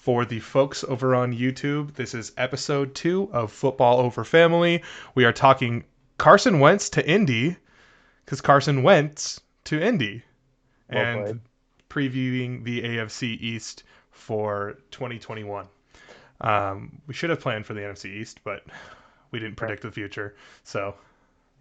For the folks over on YouTube, this is episode 2 of Football Over Family. We are talking Carson Wentz to Indy, because Carson Wentz to Indy, and previewing the AFC East for 2021. We should have planned for the NFC East, but we didn't predict the future. So,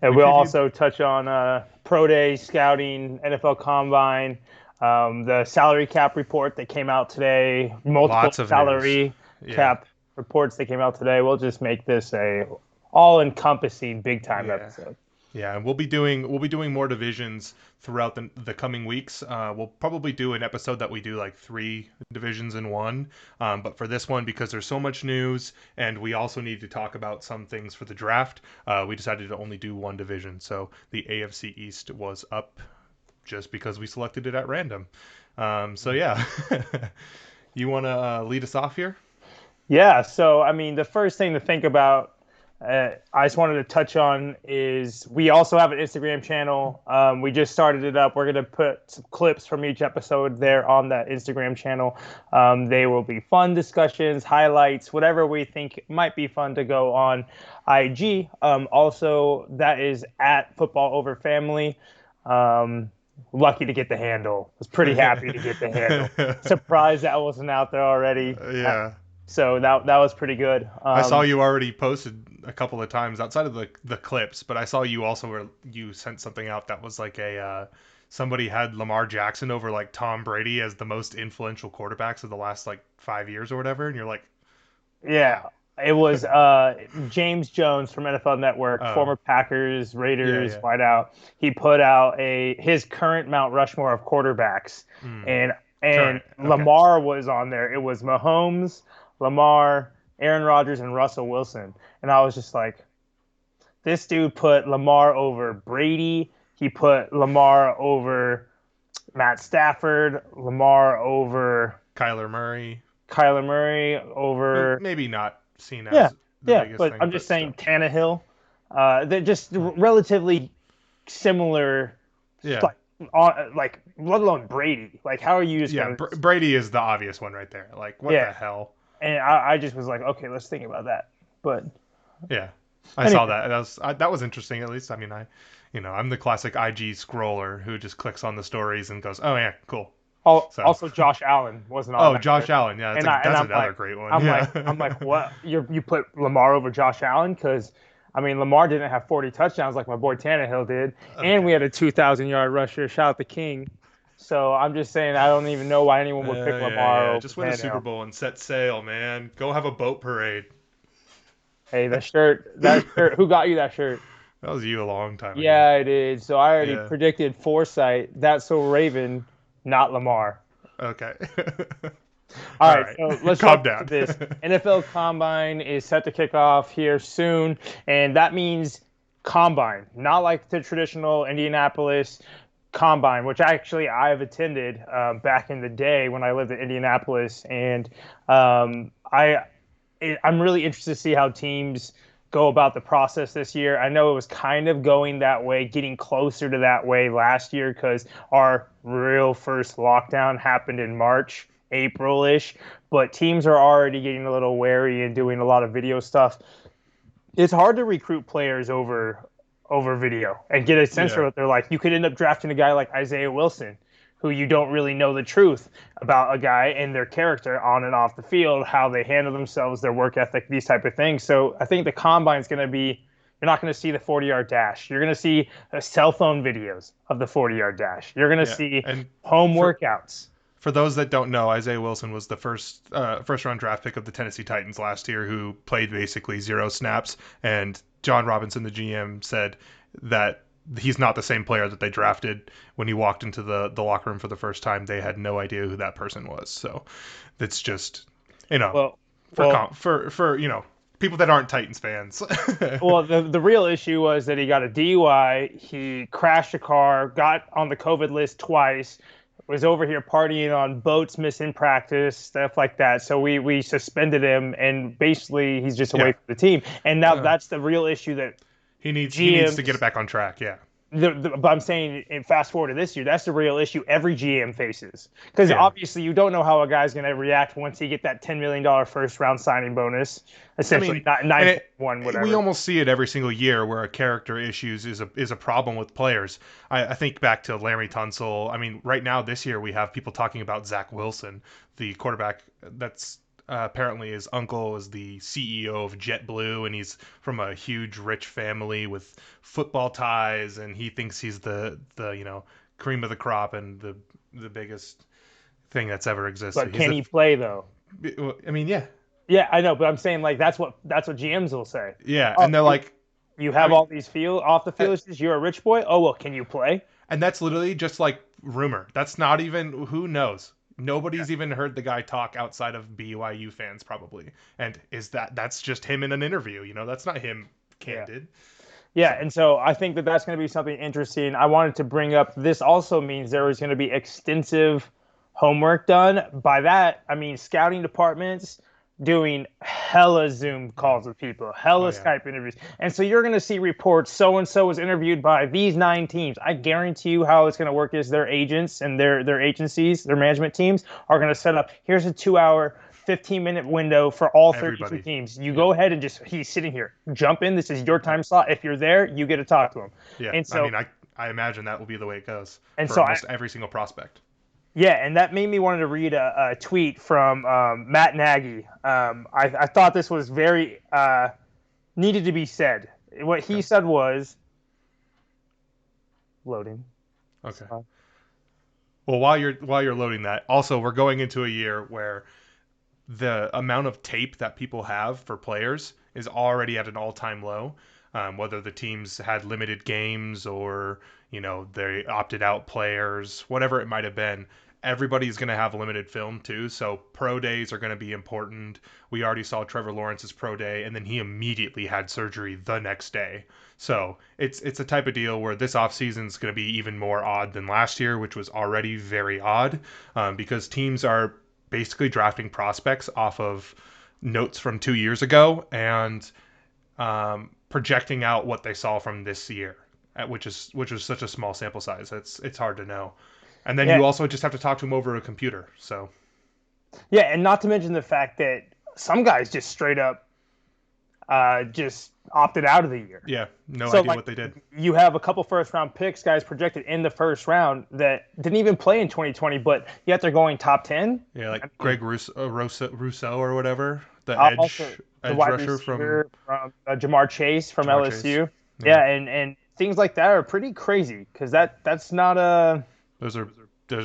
and we'll also touch on Pro Day, scouting, NFL Combine, the salary cap report that came out today, multiple salary cap reports that came out today. We'll just make this a all-encompassing, big-time episode. Yeah, and we'll be doing more divisions throughout the coming weeks. We'll probably do an episode that we do like 3 divisions in one. But for this one, because there's so much news, and we also need to talk about some things for the draft, we decided to only do one division. So the AFC East was up just because we selected it at random. So yeah, you want to lead us off here? Yeah. So I mean, the first thing to think about, I just wanted to touch on is we also have an Instagram channel. We just started it up. We're going to put some clips from each episode there on that Instagram channel. They will be fun discussions, highlights, whatever we think might be fun to go on IG. Also, that is at Football Over Family. Lucky to get the handle. Was pretty happy to get the handle. Surprised that wasn't out there already. Yeah. So that was pretty good. I saw you already posted a couple of times outside of the clips, but I saw you also you sent something out that was like somebody had Lamar Jackson over like Tom Brady as the most influential quarterbacks of the last like 5 years or whatever, and you're like, yeah. It was James Jones from NFL Network, former Packers, Raiders, wideout. He put out his current Mount Rushmore of quarterbacks, and Lamar was on there. It was Mahomes, Lamar, Aaron Rodgers, and Russell Wilson. And I was just like, this dude put Lamar over Brady. He put Lamar over Matt Stafford, Lamar over Kyler Murray over maybe not seen as the biggest but thing, I'm just saying still. Tannehill. They're just relatively similar. Yeah. Like let alone Brady. Like, how are you just gonna... Brady is the obvious one right there. Like, what the hell? And I just was like, okay, let's think about that. But yeah, I saw that. That was interesting. At least, I mean, I'm the classic IG scroller who just clicks on the stories and goes, oh yeah, cool. Also, Josh Allen wasn't on. Oh, Josh Allen, yeah, that's another great one. I'm like, what? You put Lamar over Josh Allen? Because I mean, Lamar didn't have 40 touchdowns like my boy Tannehill did, and we had a 2,000-yard rusher. Shout out the King. So I'm just saying, I don't even know why anyone would pick Lamar over just win a Super Bowl and set sail, man. Go have a boat parade. Hey, that shirt. Who got you that shirt? That was you a long time ago. Yeah, I did. So I already predicted foresight. That's so Raven, not Lamar. Okay. All right, so let's jump into this. NFL Combine is set to kick off here soon, and that means Combine, not like the traditional Indianapolis Combine, which actually I've attended back in the day when I lived in Indianapolis, and I'm really interested to see how teams go about the process this year. I know it was kind of going that way, getting closer to that way last year because our real first lockdown happened in March, April-ish, but teams are already getting a little wary and doing a lot of video stuff. It's hard to recruit players over video and get a sense for what they're like. You could end up drafting a guy like Isaiah Wilson, who you don't really know the truth about a guy and their character on and off the field, how they handle themselves, their work ethic, these type of things. So I think the Combine is going to be, you're not going to see the 40-yard dash. You're going to see cell phone videos of the 40-yard dash. You're going to see home workouts. For those that don't know, Isaiah Wilson was the first round draft pick of the Tennessee Titans last year, who played basically 0 snaps. And John Robinson, the GM, said that he's not the same player that they drafted. When he walked into the locker room for the first time, they had no idea who that person was. So it's just, for people that aren't Titans fans. Well, the real issue was that he got a DUI. He crashed a car, got on the COVID list twice, was over here partying on boats, missing practice, stuff like that. So we suspended him, and basically he's just away from the team. And now that's the real issue that he needs to get it back on track. Yeah. But I'm saying, and fast forward to this year, that's the real issue every GM faces. Because obviously you don't know how a guy's going to react once he get that $10 million first round signing bonus. Essentially, 9.1, whatever. We almost see it every single year where a character issues is a problem with players. I think back to Larry Tunsil. I mean, right now this year we have people talking about Zach Wilson, the quarterback that's apparently his uncle is the CEO of JetBlue, and he's from a huge rich family with football ties, and he thinks he's the cream of the crop and the biggest thing that's ever existed. But can he play though? I mean, yeah. Yeah, I know, but I'm saying like that's what GMs will say. Yeah, and they're like, you have all these off the field issues. You're a rich boy. Oh well, can you play? And that's literally just like rumor. That's not even, who knows. Nobody's even heard the guy talk outside of BYU fans probably. And that's just him in an interview, that's not him candid. Yeah, and so I think that's going to be something interesting. I wanted to bring up, this also means there is going to be extensive homework done. By that, I mean scouting departments doing hella Zoom calls with people, hella Skype interviews. And so you're going to see reports, so-and-so was interviewed by these 9 teams. I guarantee you how it's going to work is their agents and their agencies, their management teams are going to set up, here's a 2-hour, 15-minute window for all 32 teams. You go ahead and he's sitting here. Jump in. This is your time slot. If you're there, you get to talk to him. Yeah, and so, I mean, I imagine that will be the way it goes and for so almost every single prospect. Yeah, and that made me want to read a tweet from Matt Nagy. I thought this was very needed to be said. What he said was, loading. Okay. Well, while you're loading that, also we're going into a year where the amount of tape that people have for players is already at an all-time low. Whether the teams had limited games or they opted out players, whatever it might have been. Everybody's going to have limited film too, so pro days are going to be important. We already saw Trevor Lawrence's pro day, and then he immediately had surgery the next day. So it's a type of deal where this offseason is going to be even more odd than last year, which was already very odd, because teams are basically drafting prospects off of notes from 2 years ago and projecting out what they saw from this year, which is such a small sample size. It's hard to know. And then you also just have to talk to him over a computer. So, yeah, and not to mention the fact that some guys just straight up just opted out of the year. Yeah, no idea what they did. You have a couple first-round picks, guys projected in the first round that didn't even play in 2020, but yet they're going top 10. Yeah, like Greg Rousseau or whatever, the edge rusher from Jamar Chase from LSU. Yeah, and things like that are pretty crazy because that's not a... Those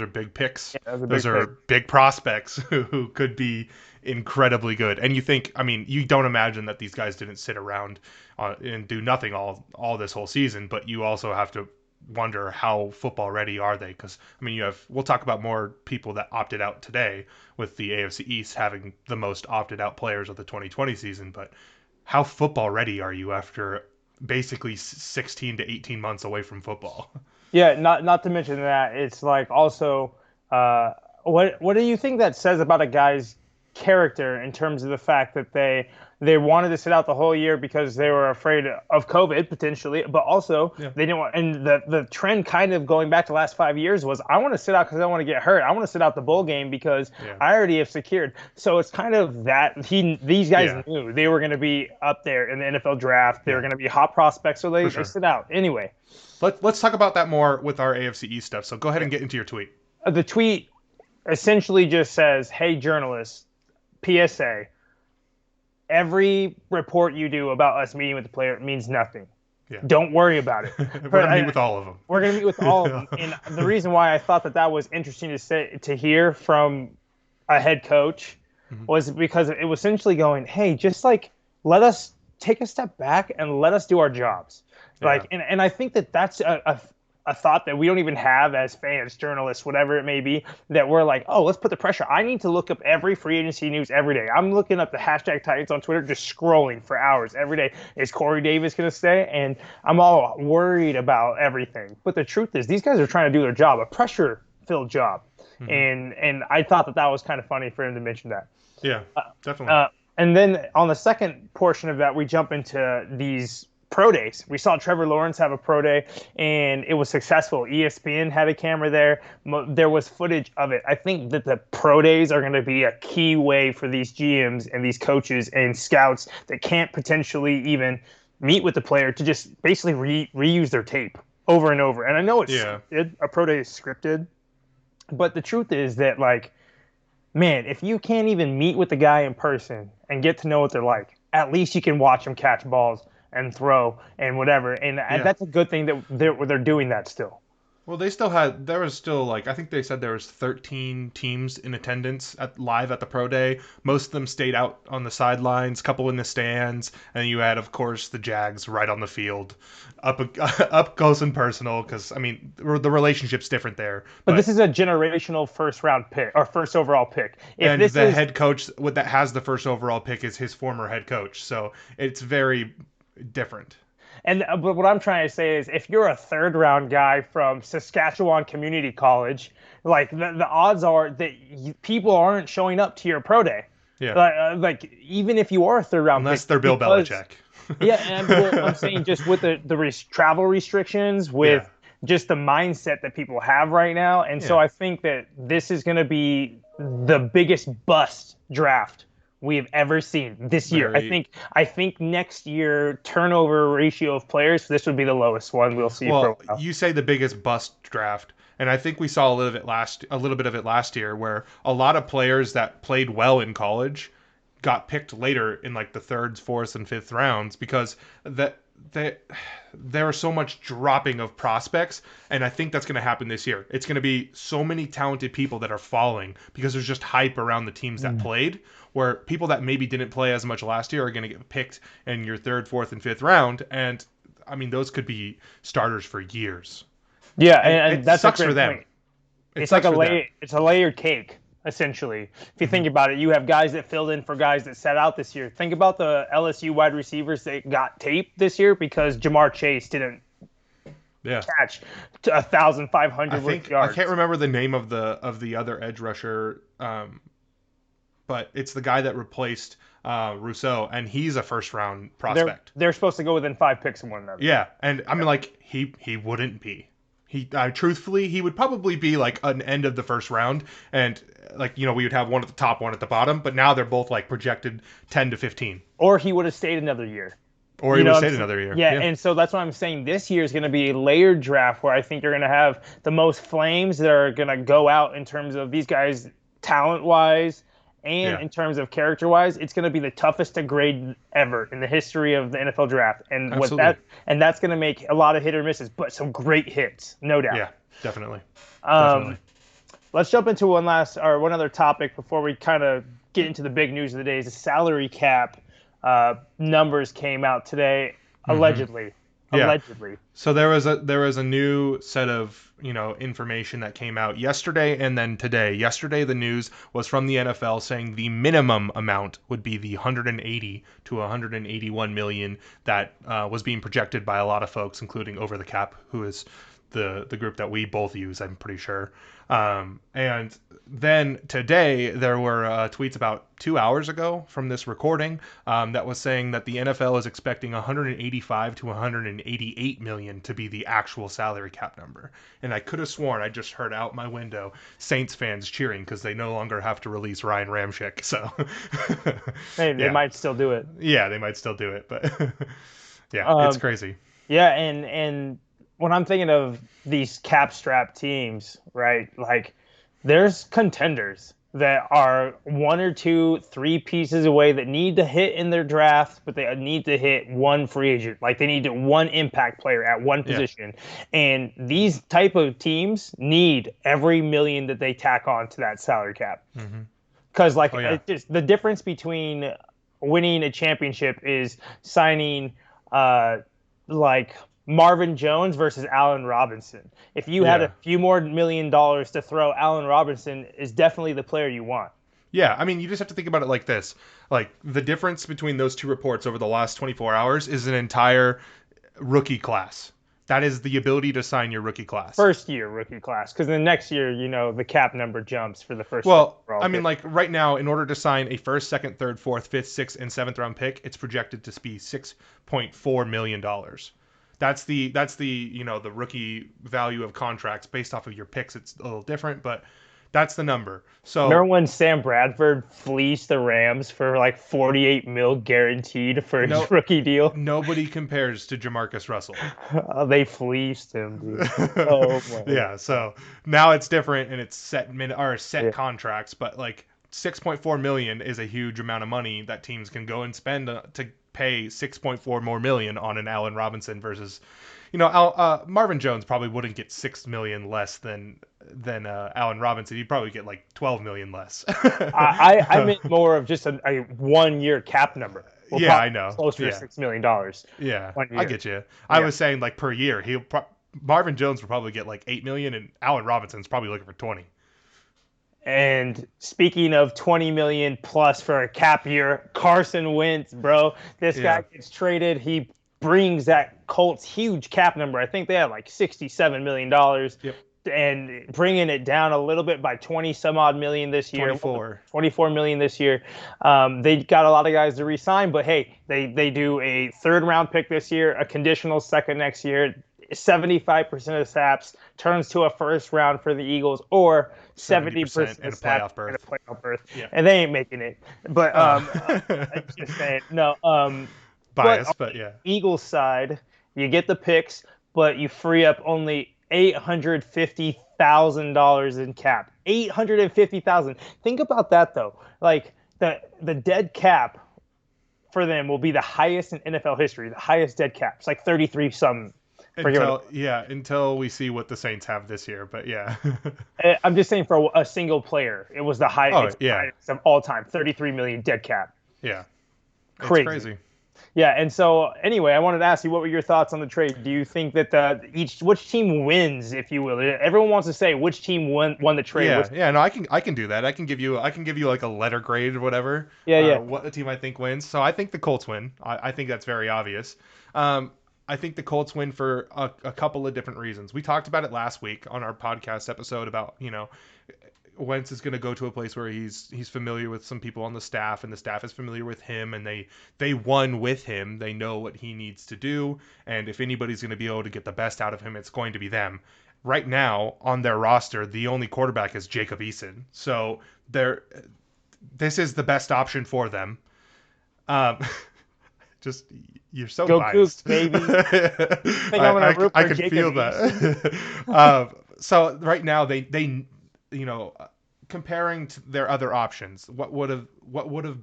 are big picks. Yeah, those are big prospects who could be incredibly good. And you don't imagine that these guys didn't sit around and do nothing all this whole season, but you also have to wonder how football ready are they? Because we'll talk about more people that opted out today with the AFC East having the most opted out players of the 2020 season, but how football ready are you after basically 16 to 18 months away from football? Yeah, not to mention that it's like also, what do you think that says about a guy's character in terms of the fact that they wanted to sit out the whole year because they were afraid of COVID potentially, but also they didn't want. And the trend kind of going back to the last 5 years was I want to sit out because I don't want to get hurt. I want to sit out the bowl game because I already have secured. So it's kind of that these guys knew they were going to be up there in the NFL draft. They were going to be hot prospects, so they sit out anyway. Let's talk about that more with our AFC East stuff. So go ahead and get into your tweet. The tweet essentially just says, "Hey journalists, PSA. Every report you do about us meeting with the player means nothing. Yeah. Don't worry about it. We're going to meet with all of them. We're going to meet with all of them." And the reason why I thought that was interesting to hear from a head coach was because it was essentially going, hey, just let us take a step back and let us do our jobs. And I think that's a thought that we don't even have as fans, journalists, whatever it may be, that we're like, oh, let's put the pressure. I need to look up every free agency news every day. I'm looking up the hashtag Titans on Twitter, just scrolling for hours every day. Is Corey Davis going to stay? And I'm all worried about everything. But the truth is, these guys are trying to do their job, a pressure-filled job. And I thought that was kind of funny for him to mention that. Yeah, definitely. And then on the second portion of that, we jump into these pro days. We saw Trevor Lawrence have a pro day, and it was successful. ESPN had a camera there. There was footage of it. I think that the pro days are going to be a key way for these GMs and these coaches and scouts that can't potentially even meet with the player to just basically reuse their tape over and over. And I know it's scripted. A pro day is scripted, but the truth is that, like, man, if you can't even meet with the guy in person and get to know what they're like, at least you can watch them catch balls and throw and whatever. And that's a good thing that they're doing that still. Well, there was still, like, I think they said there was 13 teams in attendance live at the pro day. Most of them stayed out on the sidelines, couple in the stands, and you had, of course, the Jags right on the field, up close and personal, because, I mean, the relationship's different there. But this is a generational first-round pick, or first overall pick. And the head coach that has the first overall pick is his former head coach, so it's very different. And but what I'm trying to say is, if you're a third-round guy from Saskatchewan Community College, like, the odds are that people aren't showing up to your pro day. Yeah. Like, even if you are a third-round unless they're Bill Belichick. Yeah, and I'm saying just with the travel restrictions, with just the mindset that people have right now. And so I think that this is going to be the biggest bust draft we've ever seen this year. I think next year, turnover ratio of players, this would be the lowest one we'll see for a while. You say the biggest bust draft, and I think we saw a little bit of it last year, where a lot of players that played well in college got picked later in, like, the third, fourth, and fifth rounds, because there are so much dropping of prospects, and I think that's going to happen this year. It's going to be so many talented people that are falling because there's just hype around the teams that played, where people that maybe didn't play as much last year are going to get picked in your third, fourth, and fifth round, and I mean, those could be starters for years. Yeah, and that sucks for them. It's like it's a layered cake, essentially. If you think about it, you have guys that filled in for guys that sat out this year. Think about the LSU wide receivers that got taped this year because Jamar Chase didn't catch 1,500 yards. I can't remember the name of the other edge rusher, but it's the guy that replaced Rousseau, and he's a first-round prospect. They're supposed to go within 5 picks of one another. Yeah, and I mean, like, he wouldn't be. Truthfully, he would probably be, like, an end of the first round, and, like, we would have one at the top, one at the bottom, but now they're both, like, projected 10 to 15. Or he would have stayed another year. Yeah, and so that's why I'm saying this year is going to be a layered draft, where I think you're going to have the most flames that are going to go out in terms of these guys talent-wise, and in terms of character-wise. It's going to be the toughest to grade ever in the history of the NFL draft. And that's going to make a lot of hit or misses, but some great hits, no doubt. Yeah, definitely. Let's jump into one other topic before we kind of get into the big news of the day. The salary cap numbers came out today, allegedly. Allegedly. So there was a new set of information that came out yesterday and then today. Yesterday, the news was from the NFL saying the minimum amount would be the 180 to 181 million that was being projected by a lot of folks, including Over the Cap, who is the group that we both use, I'm pretty sure. And then today there were tweets about 2 hours ago from this recording that was saying that the NFL is expecting 185 to 188 million to be the actual salary cap number. And I could have sworn I just heard out my window Saints fans cheering because they no longer have to release Ryan Ramczyk. So they might still do it. Yeah, they might still do it, but it's crazy. Yeah, and when I'm thinking of these cap strap teams, right, like, there's contenders that are 1 or 2, 3 pieces away that need to hit in their draft, but they need to hit one free agent. Like, they need one impact player at one position. And these type of teams need every million that they tack on to that salary cap. Because, the difference between winning a championship is signing, Marvin Jones versus Allen Robinson. If you had a few more $1 million to throw, Allen Robinson is definitely the player you want. Yeah, I mean, you just have to think about it like this. Like, the difference between those two reports over the last 24 hours is an entire rookie class. That is the ability to sign your rookie class. First year rookie class, because the next year, the cap number jumps for the first. Well, I mean, like right now, in order to sign a first, second, third, fourth, fifth, sixth, and seventh round pick, it's projected to be $6.4 million. That's the the rookie value of contracts based off of your picks. It's a little different, but that's the number. So remember when Sam Bradford fleeced the Rams for like $48 million guaranteed for his rookie deal? Nobody compares to Jamarcus Russell. They fleeced him, dude. Oh my. Yeah. So now it's different and it's set contracts, but like $6.4 million is a huge amount of money that teams can go and spend to pay $6.4 more million on an Allen Robinson versus, Marvin Jones probably wouldn't get $6 million less than Allen Robinson. He'd probably get like $12 million less. I meant more of just a 1 year cap number. I know. Closer to $6 million. Yeah, I get you. I was saying like per year. Marvin Jones will probably get like $8 million, and Allen Robinson's probably looking for 20. And speaking of 20 million plus for a cap year, Carson Wentz, bro, this guy gets traded. He brings that Colts huge cap number. I think they had like $67 million. Yep. And bringing it down a little bit by 20 some odd million this year. 24 million this year. They got a lot of guys to re-sign, but hey, they do a third round pick this year, a conditional second next year. 75% of the snaps turns to a first round for the Eagles, or 70% in a playoff berth. Yeah. And they ain't making it. But I'm just saying, no. Bias, but yeah. Eagles side, you get the picks, but you free up only $850,000 in cap. $850,000. Think about that though. Like the dead cap for them will be the highest in NFL history. The highest dead cap. It's like 33 some. Until we see what the Saints have this year, but yeah. I'm just saying for a single player, it was the highest of all time. 33 million dead cap. Yeah. Crazy. Yeah, and so anyway, I wanted to ask you, what were your thoughts on the trade? Do you think that which team wins, if you will? Everyone wants to say which team won the trade. No, I can do that. I can give you like a letter grade or whatever. What the team I think wins. So I think the Colts win. I think that's very obvious. I think the Colts win for a couple of different reasons. We talked about it last week on our podcast episode about, Wentz is going to go to a place where he's familiar with some people on the staff, and the staff is familiar with him, and they won with him. They know what he needs to do, and if anybody's going to be able to get the best out of him, it's going to be them. Right now, on their roster, the only quarterback is Jacob Eason. So this is the best option for them. Just you're so go biased, Cougs, baby. I can feel that. So right now they comparing to their other options, what would have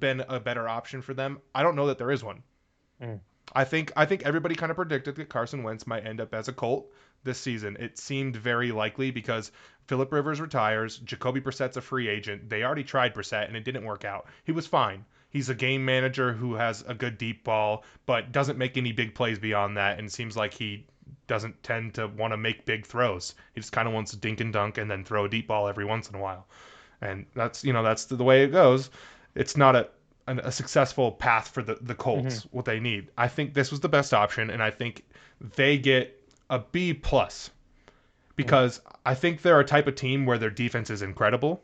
been a better option for them? I don't know that there is one. I think everybody kind of predicted that Carson Wentz might end up as a Colt this season. It seemed very likely because Phillip Rivers retires, Jacoby Brissett's a free agent. They already tried Brissett and it didn't work out. He was fine. He's a game manager who has a good deep ball, but doesn't make any big plays beyond that, and seems like he doesn't tend to want to make big throws. He just kind of wants to dink and dunk and then throw a deep ball every once in a while. And that's the way it goes. It's not a successful path for the Colts, what they need. I think this was the best option, and I think they get a B+, because I think they're a type of team where their defense is incredible.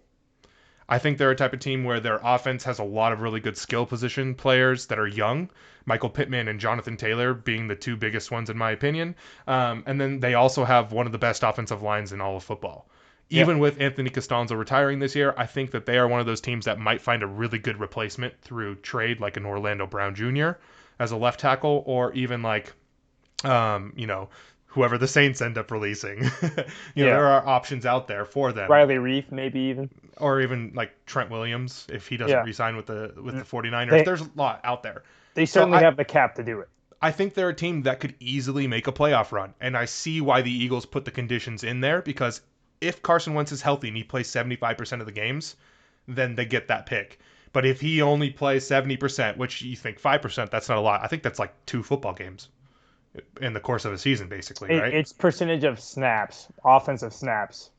I think they're a type of team where their offense has a lot of really good skill position players that are young. Michael Pittman and Jonathan Taylor being the two biggest ones in my opinion. And then they also have one of the best offensive lines in all of football. Even with Anthony Costanzo retiring this year, I think that they are one of those teams that might find a really good replacement through trade, like an Orlando Brown Jr. as a left tackle, or even like, whoever the Saints end up releasing. There are options out there for them. Riley Reef, maybe even. Or even like Trent Williams, if he doesn't re-sign with the 49ers. There's a lot out there. They certainly have the cap to do it. I think they're a team that could easily make a playoff run. And I see why the Eagles put the conditions in there, because if Carson Wentz is healthy and he plays 75% of the games, then they get that pick. But if he only plays 70%, which you think 5%, that's not a lot. I think that's like 2 football games in the course of a season, basically, right? It's percentage of snaps, offensive snaps.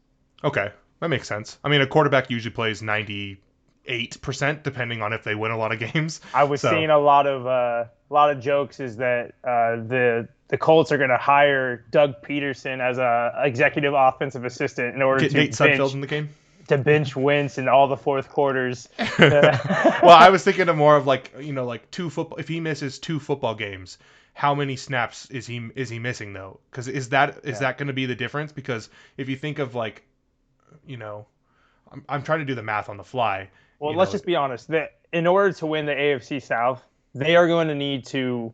Okay, that makes sense. I mean, a quarterback usually plays 90 8%, depending on if they win a lot of games. I was seeing a lot of jokes is that the Colts are going to hire Doug Peterson as a executive offensive assistant in order Get to Nate Sudfeld in the game. To bench Wentz in all the fourth quarters. Well, I was thinking of more of like two football. If he misses 2 football games, how many snaps is he missing though? Because is that going to be the difference? Because if you think of like, I'm trying to do the math on the fly. Well, let's just be honest. That in order to win the AFC South, they are going to need to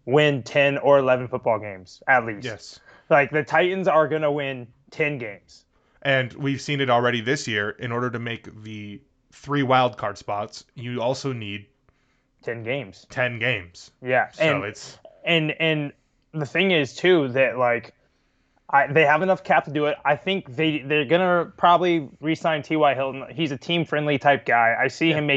win 10 or 11 football games at least. Yes. Like the Titans are going to win 10 games. And we've seen it already this year. In order to make the 3 wild card spots, you also need 10 games. 10 games. Yeah. So it's and the thing is too that like they have enough cap to do it. I think they're gonna probably re-sign T.Y. Hilton. He's a team-friendly type guy. I see him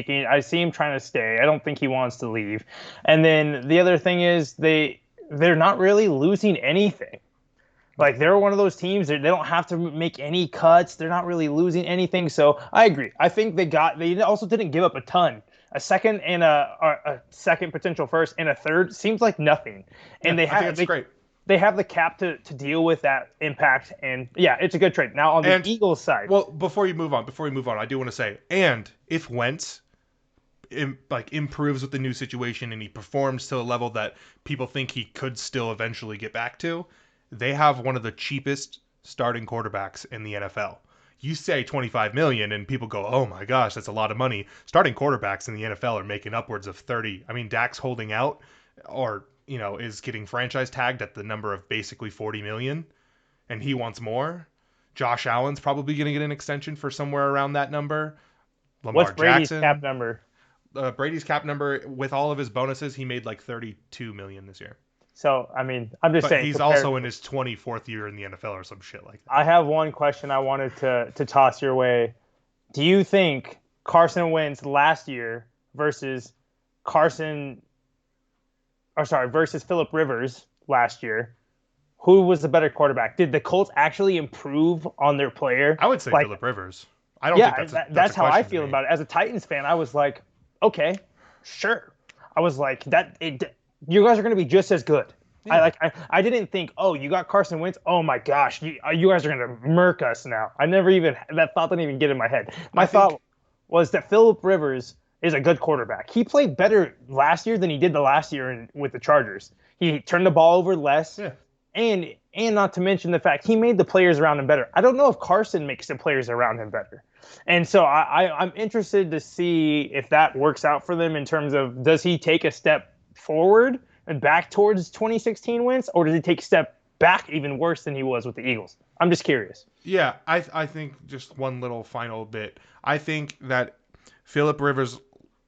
trying to stay. I don't think he wants to leave. And then the other thing is they're not really losing anything. Like they're one of those teams that they don't have to make any cuts. They're not really losing anything. So I agree. I think they also didn't give up a ton. A second and a second potential first and a third seems like nothing. And I think that's great. They have the cap to deal with that impact, and it's a good trade. Now on the Eagles side. Well, before you move on, I do want to say, and if Wentz improves with the new situation and he performs to a level that people think he could still eventually get back to, they have one of the cheapest starting quarterbacks in the NFL. You say $25 million and people go, oh my gosh, that's a lot of money. Starting quarterbacks in the NFL are making upwards of 30. I mean, Dak's holding out or is getting franchise tagged at the number of basically 40 million, and he wants more. Josh Allen's probably going to get an extension for somewhere around that number. What's Brady's cap number? Brady's cap number with all of his bonuses, he made like 32 million this year. So, I mean, I'm just saying. He's also in his 24th year in the NFL or some shit like that. I have one question I wanted to toss your way. Do you think Carson Wentz last year versus Phillip Rivers last year, who was the better quarterback? Did the Colts actually improve on their player? I would say Phillip Rivers. I don't think that's how I feel about it. As a Titans fan, I was like, okay, sure. I was like, you guys are going to be just as good. Yeah. I didn't think, oh, you got Carson Wentz. Oh my gosh, you guys are going to murk us now. That thought didn't even get in my head. My thought was that Phillip Rivers is a good quarterback. He played better last year than he did the last year with the Chargers. He turned the ball over less, and not to mention the fact he made the players around him better. I don't know if Carson makes the players around him better. And so I'm interested to see if that works out for them in terms of, does he take a step forward and back towards 2016 wins, or does he take a step back even worse than he was with the Eagles? I'm just curious. Yeah, I think just one little final bit. I think that Phillip Rivers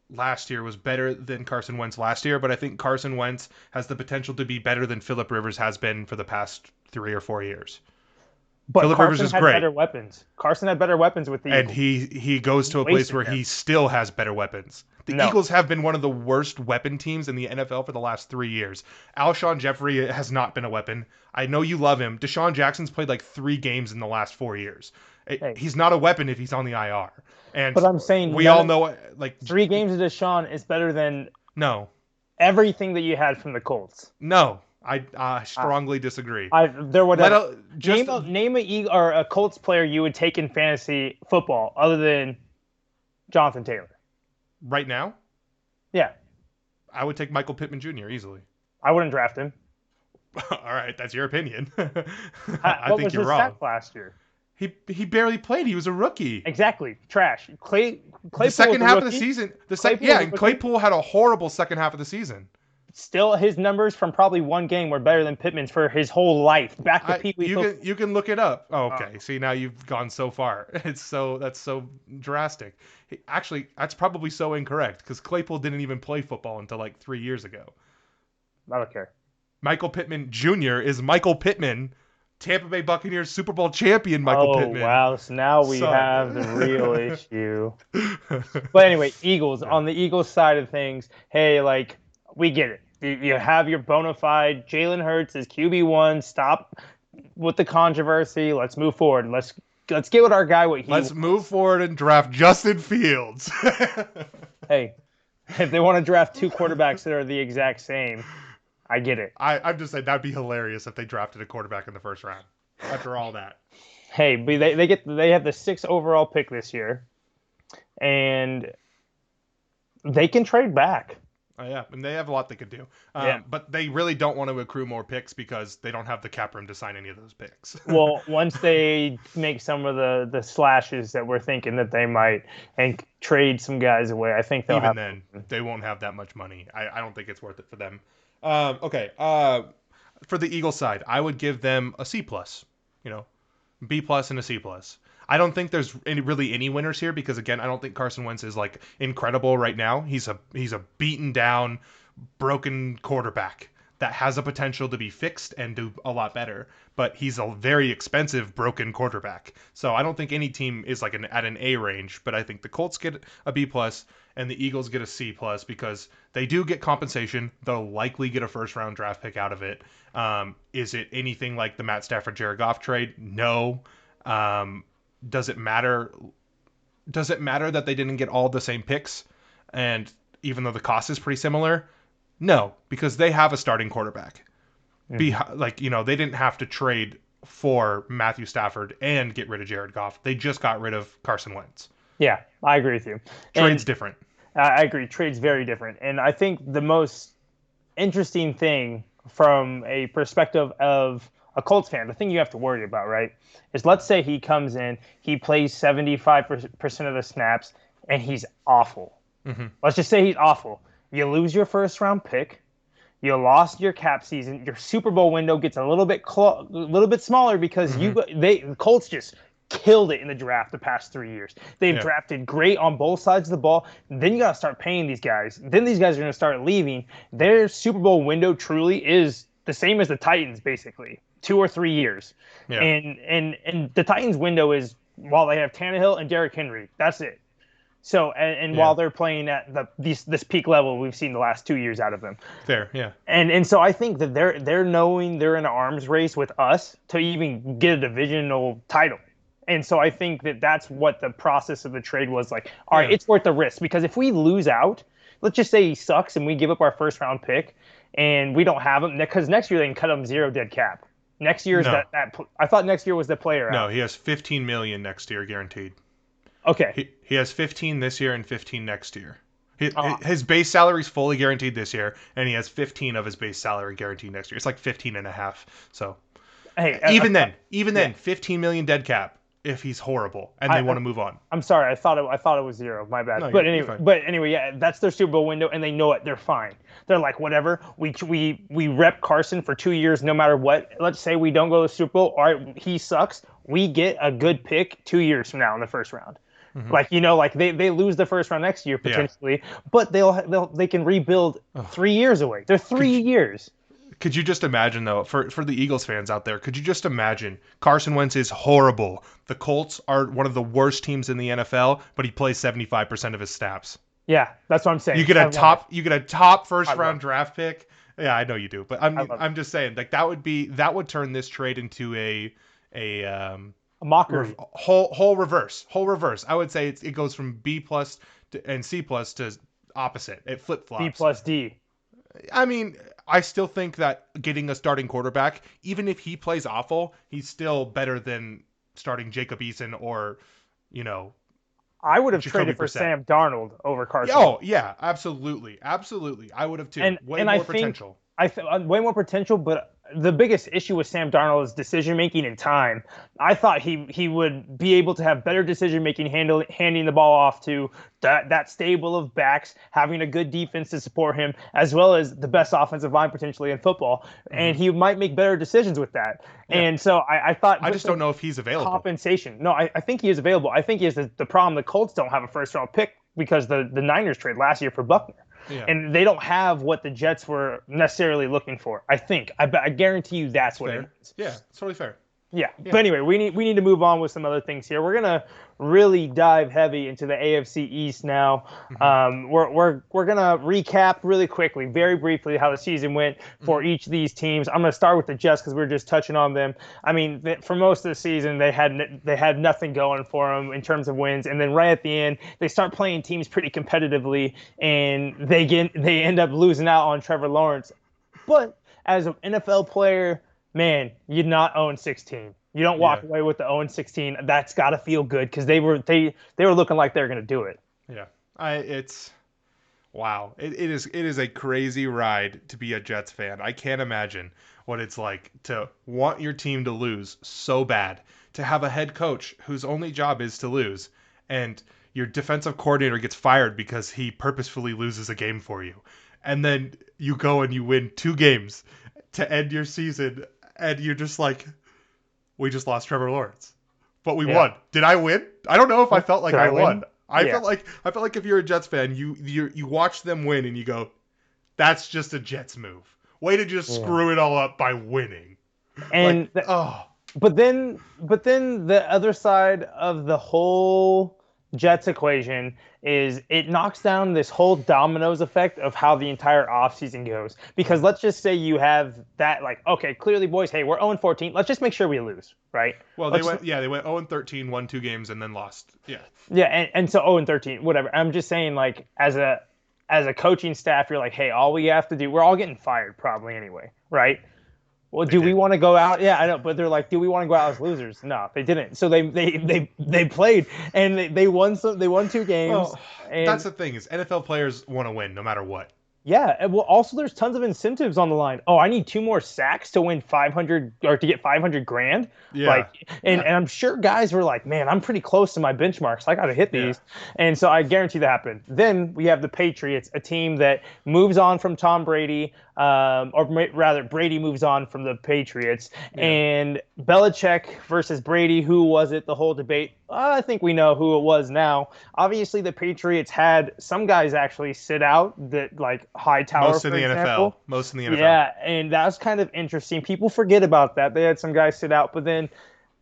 last year was better than Carson Wentz last year, but I think Carson Wentz has the potential to be better than Phillip Rivers has been for the past 3 or 4 years. But Phillip Rivers is great. Better weapons. Carson had better weapons with the Eagles. And he goes to a place where he still has better weapons. The Eagles have been one of the worst weapon teams in the NFL for the last 3 years. Alshon Jeffrey has not been a weapon. I know you love him. Deshaun Jackson's played like 3 games in the last 4 years. He's not a weapon if he's on the IR. But I'm saying we all know 3 games of Deshaun is better than everything that you had from the Colts. No, I strongly disagree. Name a Colts player you would take in fantasy football other than Jonathan Taylor. Right now? Yeah. I would take Michael Pittman Jr. easily. I wouldn't draft him. All right, that's your opinion. I think you're wrong. Last year? He barely played. He was a rookie. Exactly. Trash. Claypool the second half of the season. And Claypool had a horrible second half of the season. Still, his numbers from probably one game were better than Pittman's for his whole life. Back to Pee Wee. You can look it up. Oh, okay. See, now you've gone so far. That's so drastic. Actually, that's probably so incorrect because Claypool didn't even play football until like 3 years ago. I don't care. Michael Pittman Jr. is Michael Pittman, Tampa Bay Buccaneers Super Bowl champion Michael Pittman. Oh, wow. So now we have the real issue. But anyway, Eagles. On the Eagles side of things, hey, we get it. You have your bona fide Jalen Hurts as QB1. Stop with the controversy. Let's move forward. Let's let's get with our guy what he Let's move forward and draft Justin Fields. Hey, if they want to draft 2 quarterbacks that are the exact same, I get it. I'm just saying that'd be hilarious if they drafted a quarterback in the first round. After all that. Hey, but they have the 6th overall pick this year, and they can trade back. Oh, yeah, and they have a lot they could do. Yeah. But they really don't want to accrue more picks because they don't have the cap room to sign any of those picks. Well, once they make some of the slashes that we're thinking that they might and trade some guys away, I think they'll then, they won't have that much money. I don't think it's worth it for them. Okay. For the Eagles side, I would give them a C+. B+ and a C+. I don't think there's really any winners here because, again, I don't think Carson Wentz is like incredible right now. He's a beaten down, broken quarterback that has a potential to be fixed and do a lot better. But he's a very expensive, broken quarterback. So I don't think any team is like at an A range. But I think the Colts get a B+ and the Eagles get a C+ because they do get compensation. They'll likely get a first-round draft pick out of it. Is it anything like the Matt Stafford-Jared Goff trade? No. Does it matter? Does it matter that they didn't get all the same picks? And even though the cost is pretty similar, no, because they have a starting quarterback. Mm-hmm. They didn't have to trade for Matthew Stafford and get rid of Jared Goff. They just got rid of Carson Wentz. Yeah, I agree with you. Trade's different. I agree. Trade's very different. And I think the most interesting thing from a perspective of a Colts fan, the thing you have to worry about, right, is let's say he comes in, he plays 75% of the snaps, and he's awful. Mm-hmm. Let's just say he's awful. You lose your first-round pick. You lost your cap season. Your Super Bowl window gets a little bit smaller because the Colts just killed it in the draft the past 3 years. They've drafted great on both sides of the ball. Then you got to start paying these guys. Then these guys are going to start leaving. Their Super Bowl window truly is the same as the Titans, basically. 2 or 3 years. Yeah. And the Titans window is while they have Tannehill and Derrick Henry. That's it. So while they're playing at this peak level we've seen the last 2 years out of them. Fair, yeah. And so I think that they're knowing they're in an arms race with us to even get a divisional title. And so I think that that's what the process of the trade was like. All right, it's worth the risk because if we lose out, let's just say he sucks and we give up our first round pick and we don't have him because next year they can cut him 0 dead cap. Next year is that I thought next year was the player out. No, he has $15 million next year guaranteed. Okay. He has 15 this year and 15 next year. His base salary is fully guaranteed this year, and he has 15 of his base salary guaranteed next year. It's like 15 and a half. So, hey, even then, 15 million dead cap if he's horrible and they want to move on. I'm sorry, I thought it was 0. My bad. No, but anyway, yeah, that's their Super Bowl window, and they know it. They're fine. They're like, whatever. We rep Carson for 2 years, no matter what. Let's say we don't go to the Super Bowl. All right, he sucks. We get a good pick 2 years from now in the first round. Mm-hmm. They lose the first round next year potentially, but they can rebuild 3 years away. They're 3 years. Could you just imagine, though, for the Eagles fans out there, could you just imagine Carson Wentz is horrible. The Colts are one of the worst teams in the NFL, but he plays 75% of his snaps. Yeah, that's what I'm saying. You get a top first round draft pick. Yeah, I know you do, but I'm just saying like that would turn this trade into a mockery. Whole reverse. I would say it goes from B+ and C+ to opposite. It flip flops. B+D. I mean, I still think that getting a starting quarterback, even if he plays awful, he's still better than starting Jacob Eason or, I would have traded for Sam Darnold over Carson. Oh, yeah, absolutely. I would have too. Way more potential. Way more potential, but the biggest issue with Sam Darnold is decision-making and time. I thought he would be able to have better decision-making handing the ball off to that stable of backs, having a good defense to support him, as well as the best offensive line potentially in football. Mm-hmm. And he might make better decisions with that. Yeah. And so I thought... I just don't know if he's available. Compensation. No, I think he is available. I think he is the problem. The Colts don't have a first-round pick because the Niners trade last year for Buckner. Yeah. And they don't have what the Jets were necessarily looking for. I think. I guarantee you that's what it is. Yeah, it's totally fair. Yeah. But anyway, we need to move on with some other things here. We're gonna really dive heavy into the AFC East now. We're gonna recap really quickly, very briefly, how the season went for each of these teams. I'm gonna start with the Jets because we were just touching on them. I mean, for most of the season, they had nothing going for them in terms of wins, and then right at the end, they start playing teams pretty competitively, and they end up losing out on Trevor Lawrence. But as an NFL player, man, you'd not own 16. You don't walk away with the 0-16. That's got to feel good because they were looking like they were going to do it. Yeah, it's wow. It is a crazy ride to be a Jets fan. I can't imagine what it's like to want your team to lose so bad, to have a head coach whose only job is to lose, and your defensive coordinator gets fired because he purposefully loses a game for you, and then you go and you win 2 games to end your season. And you're just like, we just lost Trevor Lawrence, but we won. Did I win? I don't know if I felt like I won. I felt like if you're a Jets fan, you watch them win and you go, that's just a Jets move. Way to just screw it all up by winning. And but then the other side of the whole Jets equation is it knocks down this whole dominoes effect of how the entire offseason goes. Because let's just say you have that, like, okay, clearly, boys, hey, we're 0-14. Let's just make sure we lose, right? Well, they went 0-13, won 2 games, and then lost. Yeah. Yeah, and so 0-13, whatever. I'm just saying, like, as a coaching staff, you're like, hey, all we have to do, we're all getting fired probably anyway, right? Well, do we want to go out? Yeah, I know, but they're like, do we want to go out as losers? No, they didn't. So they played and they won 2 games. Well, that's the thing is NFL players want to win no matter what. Yeah, well, also there's tons of incentives on the line. Oh, I need 2 more sacks to win 500 or to get 500 grand. Yeah. And I'm sure guys were like, man, I'm pretty close to my benchmarks. I got to hit these. And so I guarantee that happened. Then we have the Patriots, a team that moves on from Tom Brady, or rather Brady moves on from the Patriots. Yeah. And Belichick versus Brady, who was it? The whole debate. I think we know who it was now. Obviously, the Patriots had some guys actually sit out, that like Hightower, most in the NFL. Most in the NFL. Yeah, and that was kind of interesting. People forget about that. They had some guys sit out, but then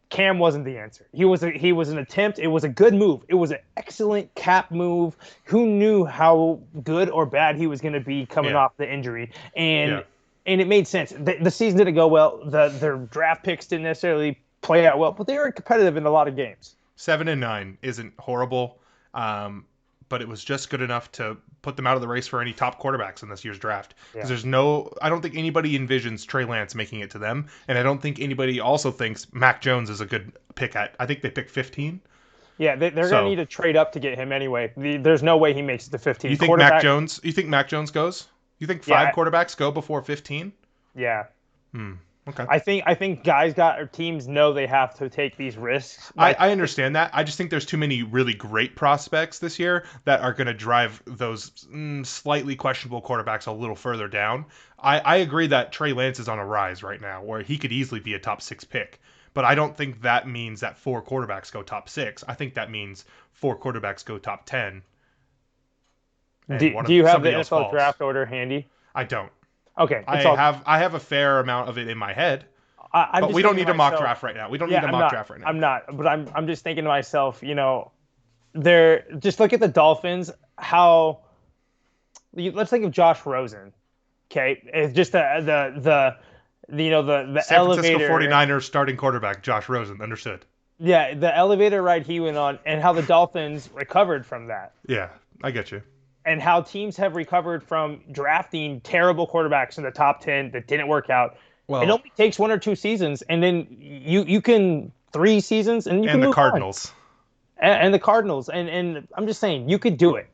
Cam wasn't the answer. He was an attempt. It was a good move. It was an excellent cap move. Who knew how good or bad he was going to be coming off the injury? And it made sense. The season didn't go well. Their draft picks didn't necessarily play out well, but they were competitive in a lot of games. 7-9 isn't horrible, but it was just good enough to put them out of the race for any top quarterbacks in this year's draft. Because I don't think anybody envisions Trey Lance making it to them, and I don't think anybody also thinks Mac Jones is a good pick I think they picked 15. Yeah, they're going to need to trade up to get him anyway. There's no way he makes it to 15. You think Mac Jones goes? You think 5 quarterbacks go before 15? Yeah. Okay. I think teams know they have to take these risks. I understand that. I just think there's too many really great prospects this year that are going to drive those slightly questionable quarterbacks a little further down. I agree that Trey Lance is on a rise right now, where he could easily be a top 6 pick. But I don't think that means that 4 quarterbacks go top 6. I think that means 4 quarterbacks go top 10. Do you have the NFL draft order handy? I don't. Okay. I have a fair amount of it in my head. But we don't need a mock draft right now. We don't need a mock draft right now. I'm not. But I'm just thinking to myself, just look at the Dolphins. Let's think of Josh Rosen. Okay, it's just the San elevator. Francisco 49ers starting quarterback Josh Rosen. Understood. Yeah, the elevator ride he went on, and how the Dolphins recovered from that. Yeah, I get you. And how teams have recovered from drafting terrible quarterbacks in the top 10 that didn't work out. Well, it only takes 1 or 2 seasons, and then you can 3 seasons, and you can move on. And the Cardinals. And the Cardinals. And I'm just saying, you could do it.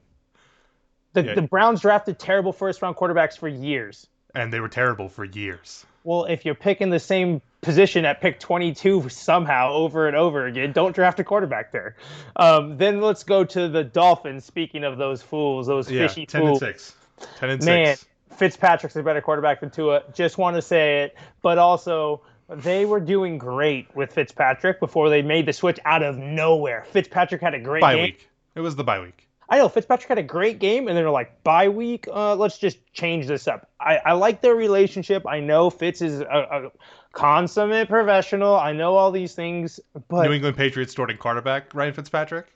The Browns drafted terrible first-round quarterbacks for years. And they were terrible for years. Well, if you're picking the same position at pick 22 somehow over and over again, don't draft a quarterback there. Then let's go to the Dolphins. Speaking of those fools, those fishy 10-6. 10-6. Man, Fitzpatrick's a better quarterback than Tua. Just want to say it. But also, they were doing great with Fitzpatrick before they made the switch out of nowhere. Fitzpatrick had a great game. Week. It was the bye week. I know Fitzpatrick had a great game, and they're like, bye week, let's just change this up. I like their relationship. I know Fitz is a consummate professional. I know all these things, but New England Patriots starting quarterback Ryan Fitzpatrick.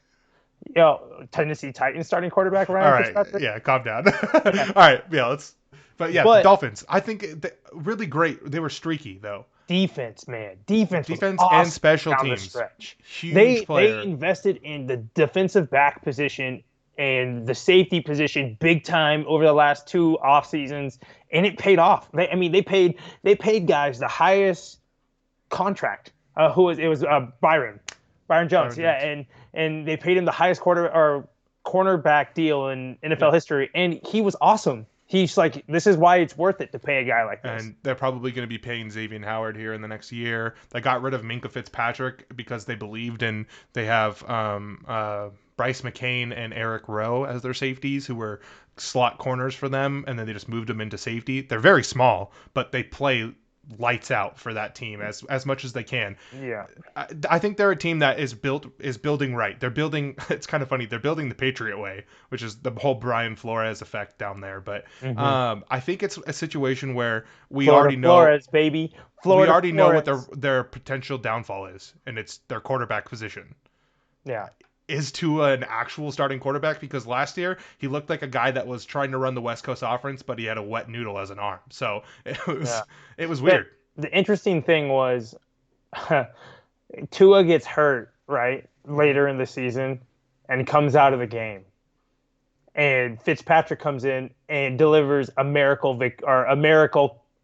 Tennessee Titans starting quarterback All Ryan right, Fitzpatrick. yeah, calm down. All right, yeah, let's. But yeah, the Dolphins. I think really great. They were streaky though. Defense, man. Defense was and awesome special down teams. the stretch. Huge player. They invested in the defensive back position and the safety position big time over the last 2 off seasons, and it paid off. They paid guys the highest contract. It was Byron Jones, and they paid him the highest cornerback deal in NFL history, and he was awesome. He's like, this is why it's worth it to pay a guy like this. And they're probably going to be paying Xavier Howard here in the next year. They got rid of Minkah Fitzpatrick because they believed in. They have Bryce McCain and Eric Rowe as their safeties, who were slot corners for them, and then they just moved them into safety. They're very small, but they play lights out for that team as much as they can. Yeah, I think they're a team that is building right. They're building. It's kind of funny. They're building the Patriot way, which is the whole Brian Flores effect down there. But I think it's a situation where we already know Flores, baby. We already know what their potential downfall is, and it's their quarterback position. Yeah. Is Tua an actual starting quarterback? Because last year he looked like a guy that was trying to run the West Coast offense, but he had a wet noodle as an arm. So it was weird. The interesting thing was Tua gets hurt right later in the season and comes out of the game, and Fitzpatrick comes in and delivers a miracle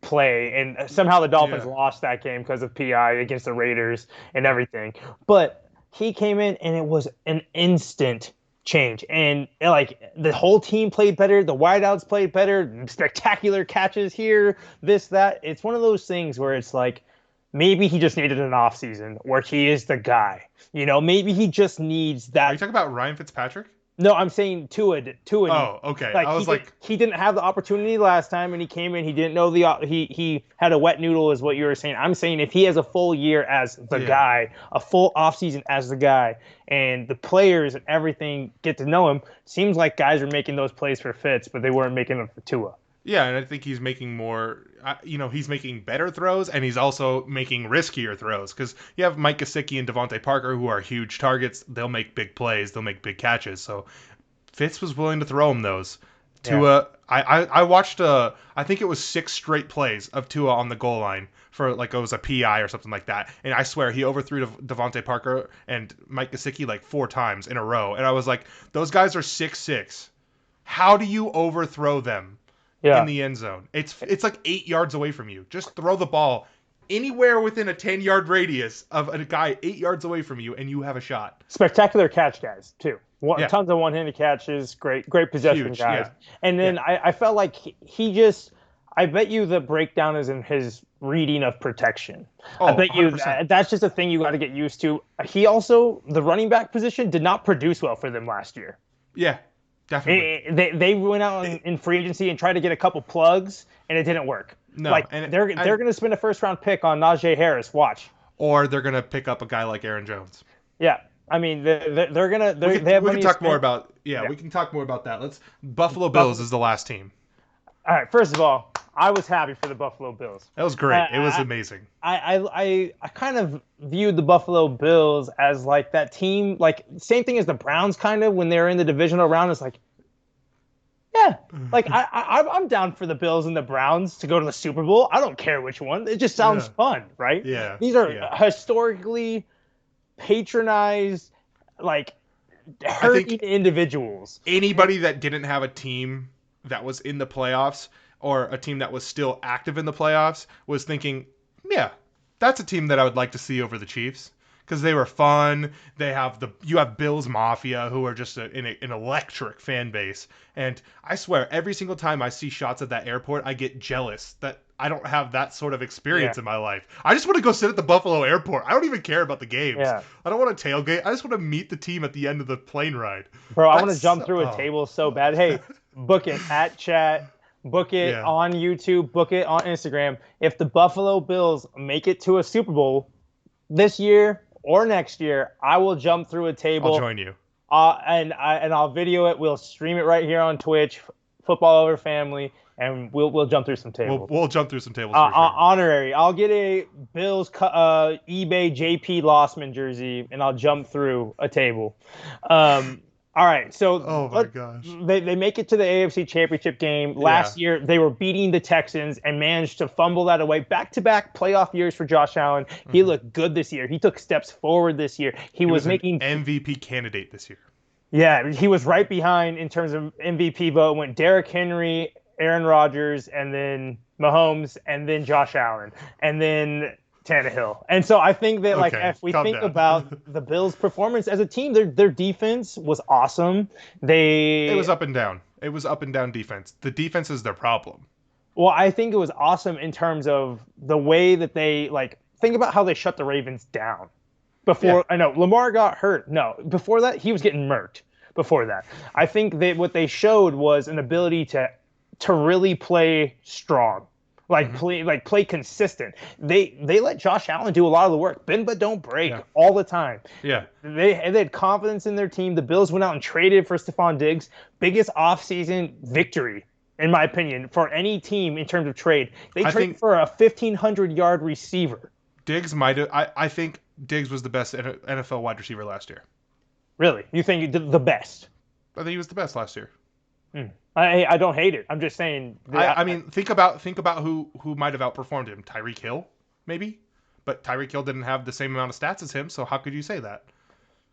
play, and somehow the Dolphins lost that game because of PI against the Raiders and everything, but he came in and it was an instant change. And like the whole team played better. The wideouts played better. Spectacular catches here, this, that. It's one of those things where it's like maybe he just needed an off season where he is the guy. Maybe he just needs that. Are you talking about Ryan Fitzpatrick? No, I'm saying Tua. Oh, okay. I was he didn't have the opportunity last time, and he came in. He didn't know he had a wet noodle, is what you were saying. I'm saying if he has a full year as the guy, a full offseason as the guy, and the players and everything get to know him, seems like guys are making those plays for Fitz, but they weren't making them for Tua. Yeah, and I think he's making more. He's making better throws, and he's also making riskier throws because you have Mike Gesicki and Devontae Parker, who are huge targets. They'll make big plays. They'll make big catches. So Fitz was willing to throw him those. Tua, I watched I think it was 6 straight plays of Tua on the goal line for it was a PI or something like that, and I swear he overthrew Devontae Parker and Mike Gesicki like 4 times in a row, and I was like, those guys are 6'6". How do you overthrow them? In the end zone? It's like 8 yards away from you. Just throw the ball anywhere within a 10-yard radius of a guy 8 yards away from you, and you have a shot. Spectacular catch guys too. Tons of one-handed catches. Great possession guys. Yeah. And then I felt like he just. I bet you the breakdown is in his reading of protection. I bet 100%. You that's just a thing you got to get used to. He also, the running back position did not produce well for them last year. Yeah. Definitely. They went out in free agency and tried to get a couple plugs, and it didn't work. No, they're going to spend a first-round pick on Najee Harris. Watch. Or they're going to pick up a guy like Aaron Jones. Yeah, I mean they're going to. We can talk more about. Yeah, we can talk more about that. Buffalo Bills is the last team. All right. First of all, I was happy for the Buffalo Bills. That was great. It was amazing. I kind of viewed the Buffalo Bills as like that team, like same thing as the Browns kind of when they were in the divisional round. It's like, yeah, like I'm down for the Bills and the Browns to go to the Super Bowl. I don't care which one. It just sounds fun, right? Yeah. These are historically patronized, like hurting individuals. Anybody that didn't have a team that was in the playoffs or a team that was still active in the playoffs was thinking, yeah, that's a team that I would like to see over the Chiefs because they were fun. You have Bills Mafia, who are just an electric fan base. And I swear, every single time I see shots at that airport, I get jealous that I don't have that sort of experience in my life. I just want to go sit at the Buffalo airport. I don't even care about the games. Yeah. I don't want to tailgate. I just want to meet the team at the end of the plane ride. Bro, I want to jump through a table so bad. Hey, book it at chat. Book it on YouTube. Book it on Instagram. If the Buffalo Bills make it to a Super Bowl this year or next year, I will jump through a table. I'll join you. And I'll video it. We'll stream it right here on Twitch, Football Over Family, and we'll jump through some tables. We'll jump through some tables for sure. Honorary. I'll get a Bills eBay JP Lossman jersey, and I'll jump through a table. All right, so oh my gosh, they make it to the AFC Championship game. Last year, they were beating the Texans and managed to fumble that away. Back-to-back playoff years for Josh Allen. He looked good this year. He took steps forward this year. He was making an MVP candidate this year. Yeah, he was right behind in terms of MVP vote. Went Derrick Henry, Aaron Rodgers, and then Mahomes, and then Josh Allen, and then Tannehill. And so I think that, like, if we think about the Bills' performance as a team, their defense was awesome. It was up and down. It was up and down defense. The defense is their problem. Well, I think it was awesome in terms of the way that they, like, think about how they shut the Ravens down. I know Lamar got hurt. No, before that, he was getting murked. Before that, I think that what they showed was an ability to really play strong. Play consistent. They let Josh Allen do a lot of the work. Bend but don't break all the time. Yeah. They had confidence in their team. The Bills went out and traded for Stephon Diggs. Biggest offseason victory, in my opinion, for any team in terms of trade. They traded for a 1,500-yard receiver. Diggs might have. I think Diggs was the best NFL wide receiver last year. Really? You think he did the best? I think he was the best last year. I don't hate it. I'm just saying. I mean, think about who might have outperformed him. Tyreek Hill, maybe, but Tyreek Hill didn't have the same amount of stats as him. So how could you say that?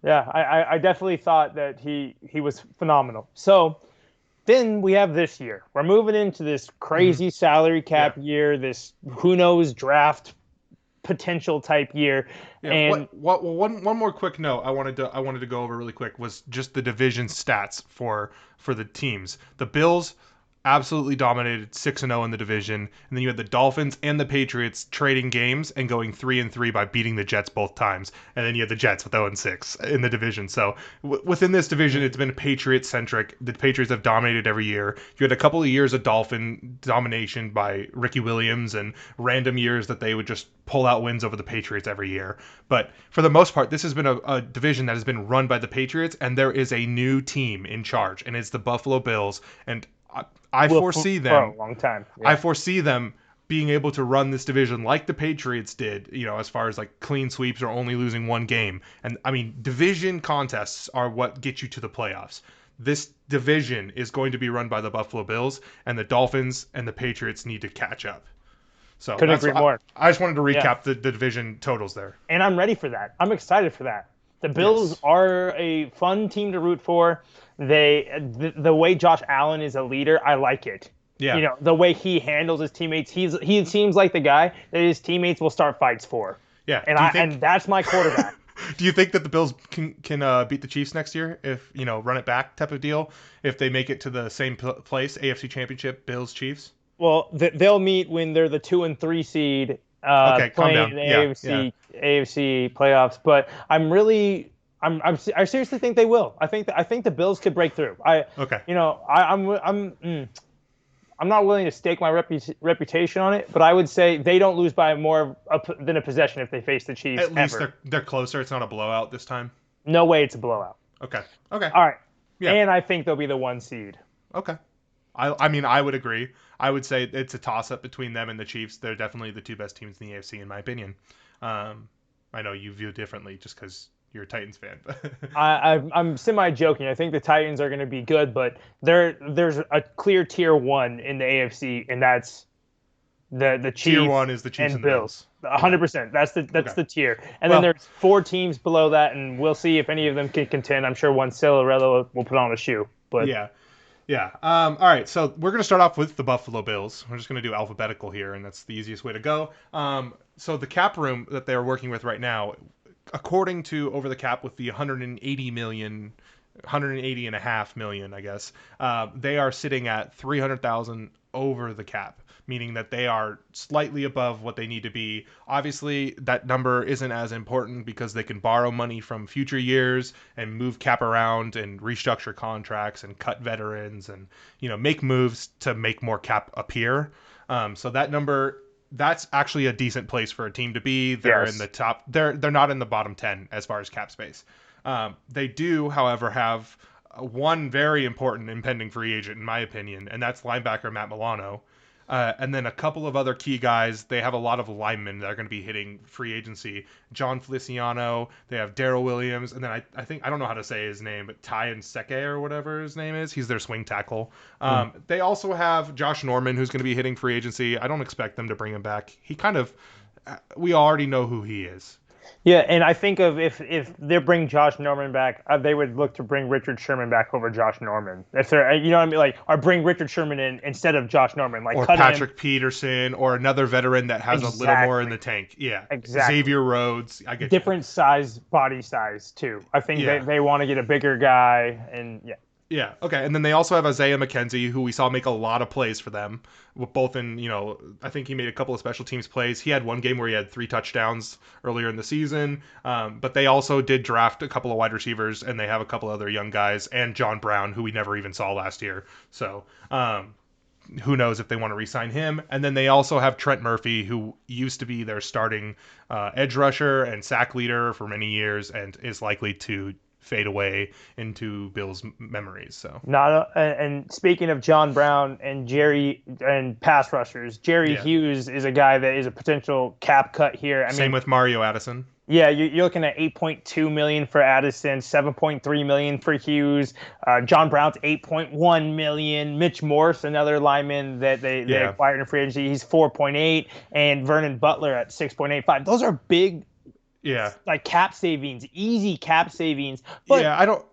Yeah, I definitely thought that he was phenomenal. So then we have this year. We're moving into this crazy salary cap year. This who knows draft potential type year. Yeah, and one more quick note I wanted to go over really quick was just the division stats for the teams. The Bills absolutely dominated 6-0 in the division, and then you had the Dolphins and the Patriots trading games and going 3-3 by beating the Jets both times, and then you had the Jets with 0-6 in the division. So within this division, it's been Patriots centric. The Patriots have dominated every year. You had a couple of years of Dolphin domination by Ricky Williams and random years that they would just pull out wins over the Patriots every year. But for the most part, this has been a division that has been run by the Patriots, and there is a new team in charge, and it's the Buffalo Bills. And I foresee them for a long time. Yeah. I foresee them being able to run this division like the Patriots did, as far as like clean sweeps or only losing one game. And I mean, division contests are what get you to the playoffs. This division is going to be run by the Buffalo Bills, and the Dolphins and the Patriots need to catch up. So couldn't agree more. I just wanted to recap the division totals there. And I'm ready for that. I'm excited for that. The Bills are a fun team to root for. The way Josh Allen is a leader, I like it. Yeah. The way he handles his teammates, he seems like the guy that his teammates will start fights for. Yeah. And that's my quarterback. Do you think that the Bills can beat the Chiefs next year if, run it back type of deal, if they make it to the same place, AFC Championship, Bills, Chiefs? Well, they'll meet when they're the 2 and 3 seed playing in the AFC playoffs, but I seriously think they will. I think the Bills could break through. I'm not willing to stake my reputation on it, but I would say they don't lose by more than a possession if they face the Chiefs. At least they're closer. It's not a blowout this time. No way it's a blowout. Okay. All right. Yeah. And I think they'll be the 1 seed. Okay. I mean, I would agree. I would say it's a toss-up between them and the Chiefs. They're definitely the 2 best teams in the AFC, in my opinion. I know you view it differently just because you're a Titans fan. I'm semi-joking. I think the Titans are going to be good, but there's a clear tier 1 in the AFC, and that's the Chiefs. Tier 1 is the Chiefs and Bills. 100%. That's the tier. And then there's 4 teams below that, and we'll see if any of them can contend. I'm sure one Cinderella will put on a shoe. But yeah. All right. So we're going to start off with the Buffalo Bills. We're just going to do alphabetical here, and that's the easiest way to go. So the cap room that they're working with right now, according to Over the Cap with the 180.5 million, I guess, they are sitting at 300,000 over the cap, meaning that they are slightly above what they need to be. Obviously, that number isn't as important because they can borrow money from future years and move cap around and restructure contracts and cut veterans and, make moves to make more cap appear. So that number, that's actually a decent place for a team to be. They're in the top. They're not in the bottom 10 as far as cap space. They do, however, have one very important impending free agent, in my opinion, and that's linebacker Matt Milano. And then a couple of other key guys. They have a lot of linemen that are going to be hitting free agency. John Feliciano. They have Darrell Williams. And then I think, I don't know how to say his name, but Ty Nseke or whatever his name is. He's their swing tackle. They also have Josh Norman, who's going to be hitting free agency. I don't expect them to bring him back. We already know who he is. Yeah, and I think of if they bring Josh Norman back, they would look to bring Richard Sherman back over Josh Norman. If they're, you know what I mean, like, or bring Richard Sherman in instead of Josh Norman, like, or Patrick Peterson, or another veteran that has a little more in the tank. Yeah, exactly. Xavier Rhodes. I get different size, body size too. I think they want to get a bigger guy, and yeah. Yeah, okay. And then they also have Isaiah McKenzie, who we saw make a lot of plays for them, both in, I think he made a couple of special teams plays. He had one game where he had 3 touchdowns earlier in the season. But they also did draft a couple of wide receivers, and they have a couple other young guys, and John Brown, who we never even saw last year. So who knows if they want to re-sign him. And then they also have Trent Murphy, who used to be their starting edge rusher and sack leader for many years, and is likely to fade away into Bill's memories. So and speaking of John Brown and pass rushers, Jerry Hughes is a guy that is a potential cap cut here. Same with Mario Addison. Yeah, you're looking at $8.2 million for Addison, $7.3 million for Hughes. John Brown's $8.1 million. Mitch Morse, another lineman that they acquired in free agency, he's $4.8, and Vernon Butler at $6.85. Those are big. Yeah, like cap savings, easy cap savings. But I don't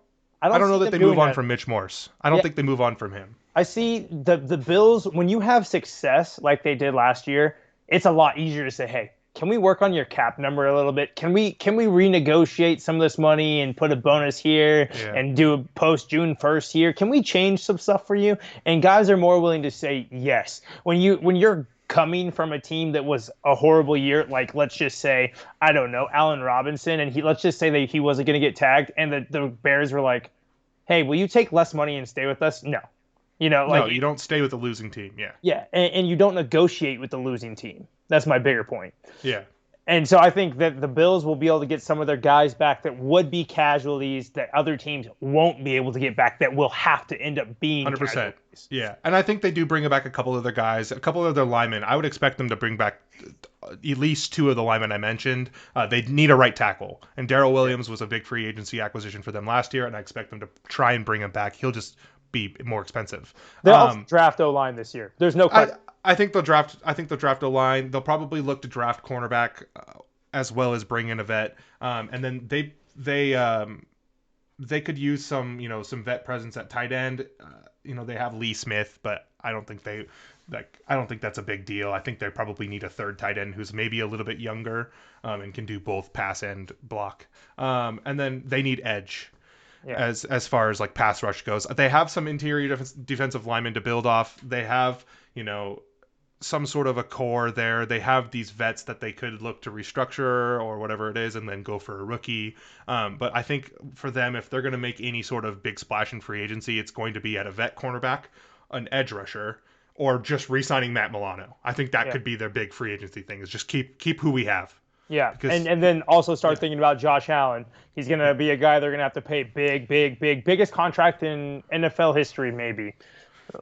know that they move on from Mitch Morse. I don't think they move on from him. I see the Bills, when you have success like they did last year, it's a lot easier to say, hey, can we work on your cap number a little bit? Can we renegotiate some of this money and put a bonus here and do a post June 1st here? Can we change some stuff for you? And guys are more willing to say yes. When you're coming from a team that was a horrible year, like, let's just say, I don't know, Allen Robinson, and let's just say that he wasn't going to get tagged, and the Bears were like, hey, will you take less money and stay with us? No. No, you don't stay with the losing team. Yeah. Yeah, and you don't negotiate with the losing team. That's my bigger point. Yeah. And so I think that the Bills will be able to get some of their guys back that would be casualties that other teams won't be able to get back, that will have to end up being 100%. Casualties. Yeah. And I think they do bring back a couple of their guys, a couple of their linemen. I would expect them to bring back at least 2 of the linemen I mentioned. They need a right tackle. And Darrell Williams was a big free agency acquisition for them last year, and I expect them to try and bring him back. He'll just be more expensive. They'll also draft O-line this year. There's no question. I think they'll draft O-line. They'll probably look to draft cornerback as well as bring in a vet. And then they could use some vet presence at tight end. They have Lee Smith, but I don't think that's a big deal. I think they probably need a third tight end who's maybe a little bit younger and can do both pass and block. And then they need edge. Yeah. As far as like pass rush goes, they have some interior defensive linemen to build off. They have some sort of a core there. They have these vets that they could look to restructure or whatever it is, and then go for a rookie. But I think for them, if they're going to make any sort of big splash in free agency, it's going to be at a vet cornerback, an edge rusher, or just re-signing Matt Milano. I think that could be their big free agency thing, is just keep who we have. Yeah, because, and then also start thinking about Josh Allen. He's going to be a guy they're going to have to pay biggest contract in NFL history maybe.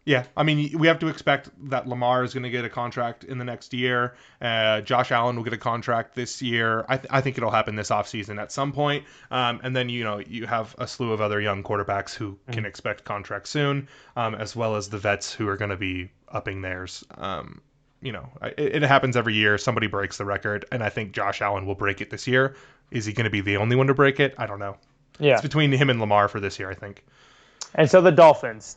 Yeah, I mean, we have to expect that Lamar is going to get a contract in the next year. Josh Allen will get a contract this year. I think it'll happen this offseason at some point. And then, you have a slew of other young quarterbacks who can expect contracts soon, as well as the vets who are going to be upping theirs. It happens every year. Somebody breaks the record, and I think Josh Allen will break it this year. Is he going to be the only one to break it? I don't know. Yeah. It's between him and Lamar for this year, I think. And so the Dolphins,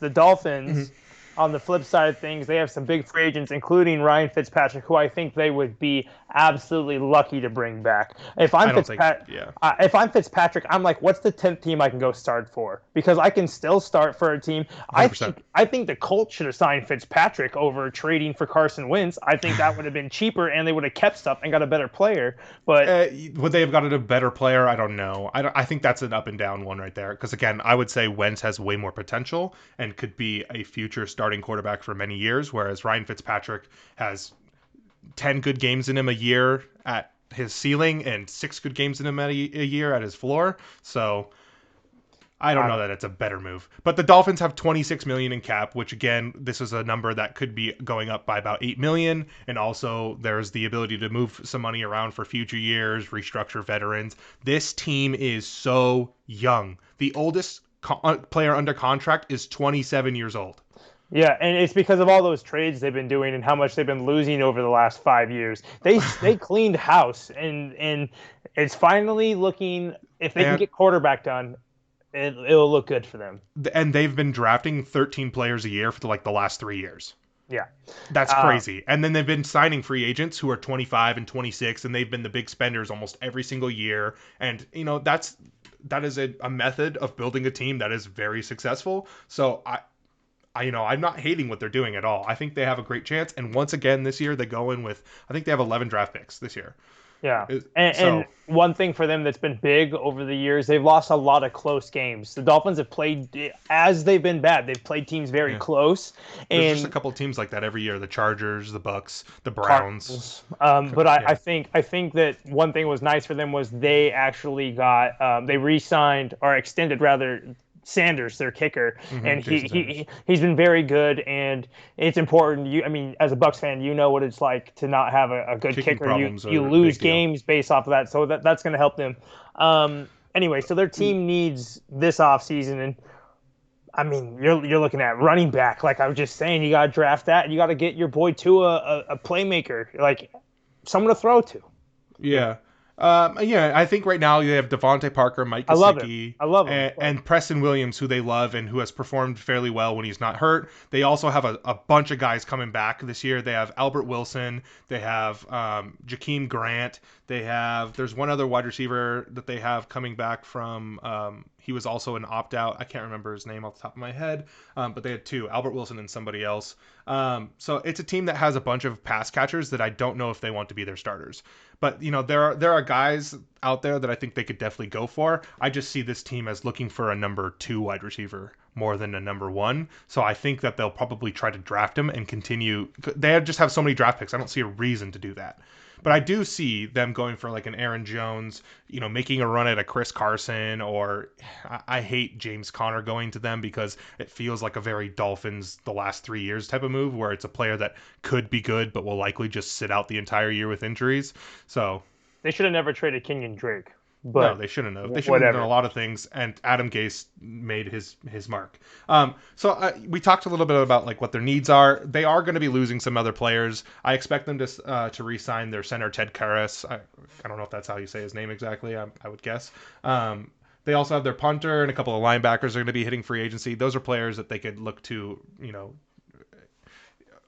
on the flip side of things, they have some big free agents, including Ryan Fitzpatrick, who I think they would be absolutely lucky to bring back. If I'm Fitzpatrick, I'm like, what's the 10th team I can go start for? Because I can still start for a team. I think the Colts should have signed Fitzpatrick over trading for Carson Wentz. I think that would have been cheaper, and they would have kept stuff and got a better player. But would they have gotten a better player? I don't know. I think that's an up and down one right there. Because again, I would say Wentz has way more potential and could be a future starting quarterback for many years, whereas Ryan Fitzpatrick has 10 good games in him a year at his ceiling and 6 good games in him a year at his floor. So I don't know that it's a better move. But the Dolphins have 26 million in cap, which again, this is a number that could be going up by about 8 million, and also there's the ability to move some money around for future years, restructure veterans. This team is so young. The oldest player under contract is 27 years old. Yeah, and it's because of all those trades they've been doing and how much they've been losing over the last 5 years. They cleaned house, and it's finally looking, if they can get quarterback done, it'll look good for them. And they've been drafting 13 players a year for the last 3 years. Yeah. That's crazy. And then they've been signing free agents who are 25 and 26, and they've been the big spenders almost every single year. And, that is a method of building a team that is very successful. So I'm not hating what they're doing at all. I think they have a great chance. And once again, this year, they go in with, I think they have 11 draft picks this year. Yeah. And one thing for them that's been big over the years, they've lost a lot of close games. The Dolphins have played, as they've been bad, they've played teams very close. There's just a couple of teams like that every year: the Chargers, the Bucks, the Browns. But I think that one thing was nice for them was they actually got they re-signed or extended rather Sanders, their kicker, and he's been very good, and it's important. As a Bucs fan, you know what it's like to not have a good kicker. You lose games based off of that, so that's going to help them. Anyway, so their team needs this offseason, and you're looking at running back. Like I was just saying, you got to draft that, and you got to get your boy Tua a playmaker, like someone to throw to. Yeah. I think right now they have Devontae Parker, Mike Gesicki, I love him. And Preston Williams, who they love and who has performed fairly well when he's not hurt. They also have a bunch of guys coming back this year. They have Albert Wilson. They have Jakeem Grant. There's one other wide receiver that they have coming back from. He was also an opt-out. I can't remember his name off the top of my head, but they had two, Albert Wilson and somebody else. So it's a team that has a bunch of pass catchers that I don't know if they want to be their starters. But, there are guys out there that I think they could definitely go for. I just see this team as looking for a number 2 wide receiver more than a number 1. So I think that they'll probably try to draft him and continue. They just have so many draft picks. I don't see a reason to do that. But I do see them going for like an Aaron Jones, making a run at a Chris Carson, or I hate James Conner going to them because it feels like a very Dolphins the last 3 years type of move where it's a player that could be good but will likely just sit out the entire year with injuries. So they should have never traded Kenyon Drake. But no, they shouldn't have. They should have done a lot of things, and Adam Gase made his mark. So we talked a little bit about like what their needs are. They are going to be losing some other players. I expect them to re-sign their center Ted Karras. I don't know if that's how you say his name exactly. I would guess. They also have their punter and a couple of linebackers are going to be hitting free agency. Those are players that they could look to,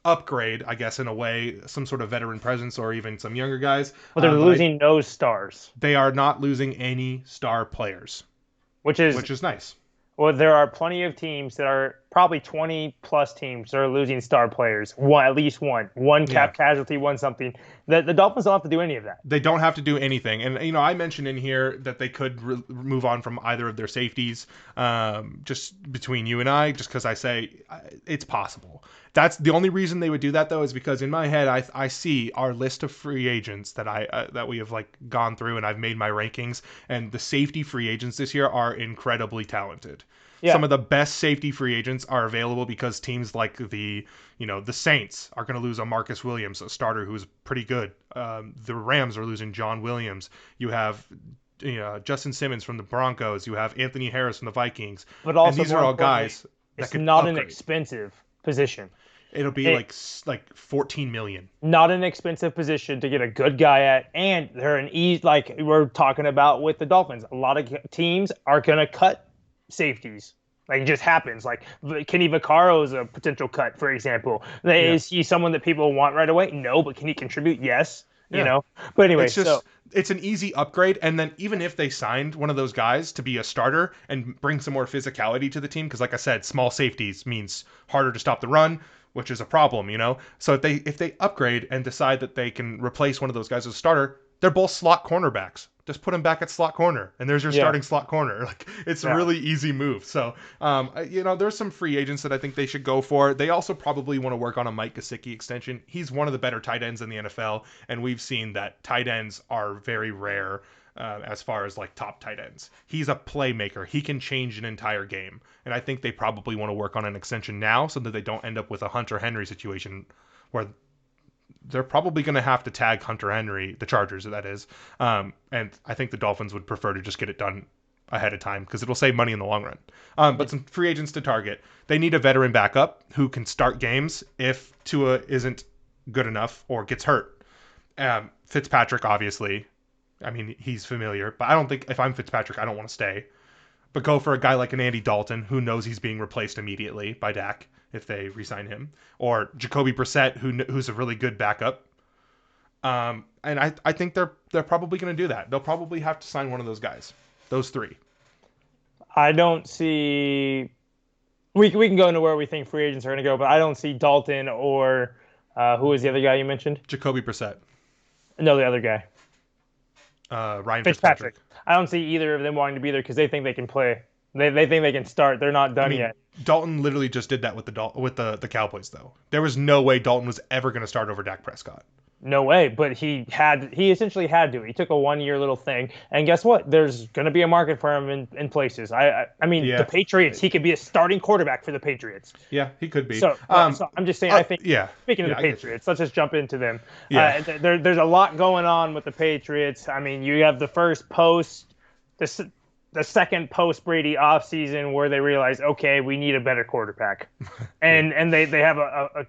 upgrade, I guess, in a way, some sort of veteran presence or even some younger guys. Well, they're losing no stars. They are not losing any star players, which is nice. Well, there are plenty of teams that are probably 20 plus teams that are losing star players. At least one cap casualty, one something. The Dolphins don't have to do any of that. They don't have to do anything. And, I mentioned in here that they could move on from either of their safeties, just between you and I, just because I say it's possible. That's the only reason they would do that, though, is because in my head, I see our list of free agents that we have like gone through, and I've made my rankings, and the safety free agents this year are incredibly talented. Yeah. Some of the best safety free agents are available because teams like the Saints are going to lose a Marcus Williams, a starter who's pretty good. The Rams are losing John Williams. You have Justin Simmons from the Broncos. You have Anthony Harris from the Vikings. But also, and these are all guys that it's could not upgrade. An expensive position. It'll be like $14 million. Not an expensive position to get a good guy at, and they're an easy, like we're talking about with the Dolphins. A lot of teams are going to cut safeties. Like, it just happens. Like, Kenny Vaccaro is a potential cut, for example. Is he someone that people want right away? No, but can he contribute? Yes. But anyway, it's an easy upgrade. And then even if they signed one of those guys to be a starter and bring some more physicality to the team, because like I said, small safeties means harder to stop the run, which is a problem, So if they upgrade and decide that they can replace one of those guys as a starter, they're both slot cornerbacks. Just put them back at slot corner, and there's your starting slot corner. Like, it's a really easy move. So, there's some free agents that I think they should go for. They also probably want to work on a Mike Gesicki extension. He's one of the better tight ends in the NFL, and we've seen that tight ends are very rare as far as like top tight ends. He's a playmaker. He can change an entire game. And I think they probably want to work on an extension now so that they don't end up with a Hunter Henry situation where they're probably going to have to tag Hunter Henry, the Chargers, that is. And I think the Dolphins would prefer to just get it done ahead of time because it'll save money in the long run. But some free agents to target. They need a veteran backup who can start games if Tua isn't good enough or gets hurt. Fitzpatrick, obviously. I mean, he's familiar, but I don't think if I'm Fitzpatrick, I don't want to stay. But go for a guy like an Andy Dalton who knows he's being replaced immediately by Dak if they re-sign him, or Jacoby Brissett who's a really good backup. And I think they're probably going to do that. They'll probably have to sign one of those guys, those three. I don't see. We can go into where we think free agents are going to go, but I don't see Dalton or who was the other guy you mentioned? Jacoby Brissett. No, the other guy. Ryan Fitzpatrick. I don't see either of them wanting to be there because they think they can play. They think they can start. They're not done yet. Dalton literally just did that with the Cowboys, though. There was no way Dalton was ever going to start over Dak Prescott. No way, but he essentially had to. He took a 1-year little thing, and guess what? There's going to be a market for him in places. I mean, The Patriots, he could be a starting quarterback for the Patriots. Yeah, he could be. So I'm just saying, I think, speaking of the Patriots, let's just jump into them. Yeah. There's a lot going on with the Patriots. I mean, you have the second post-Brady offseason where they realize, okay, we need a better quarterback. And they have a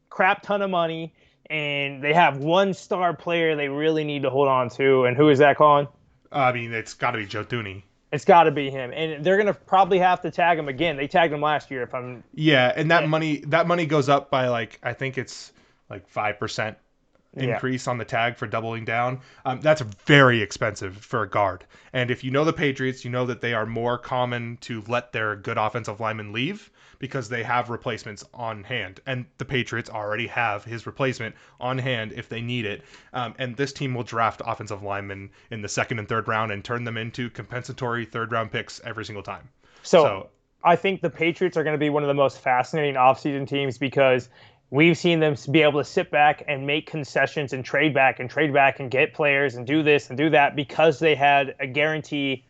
crap ton of money. And they have one star player they really need to hold on to. And who is that, Colin? I mean, it's got to be Joe Thuney. It's got to be him. And they're going to probably have to tag him again. They tagged him last year. And that money goes up by I think it's 5% increase on the tag for doubling down. That's very expensive for a guard. And if you know the Patriots, you know that they are more common to let their good offensive linemen leave because they have replacements on hand. And the Patriots already have his replacement on hand if they need it. And this team will draft offensive linemen in the second and third round and turn them into compensatory third-round picks every single time. So I think the Patriots are going to be one of the most fascinating offseason teams because we've seen them be able to sit back and make concessions and trade back and get players and do this and do that because they had a guarantee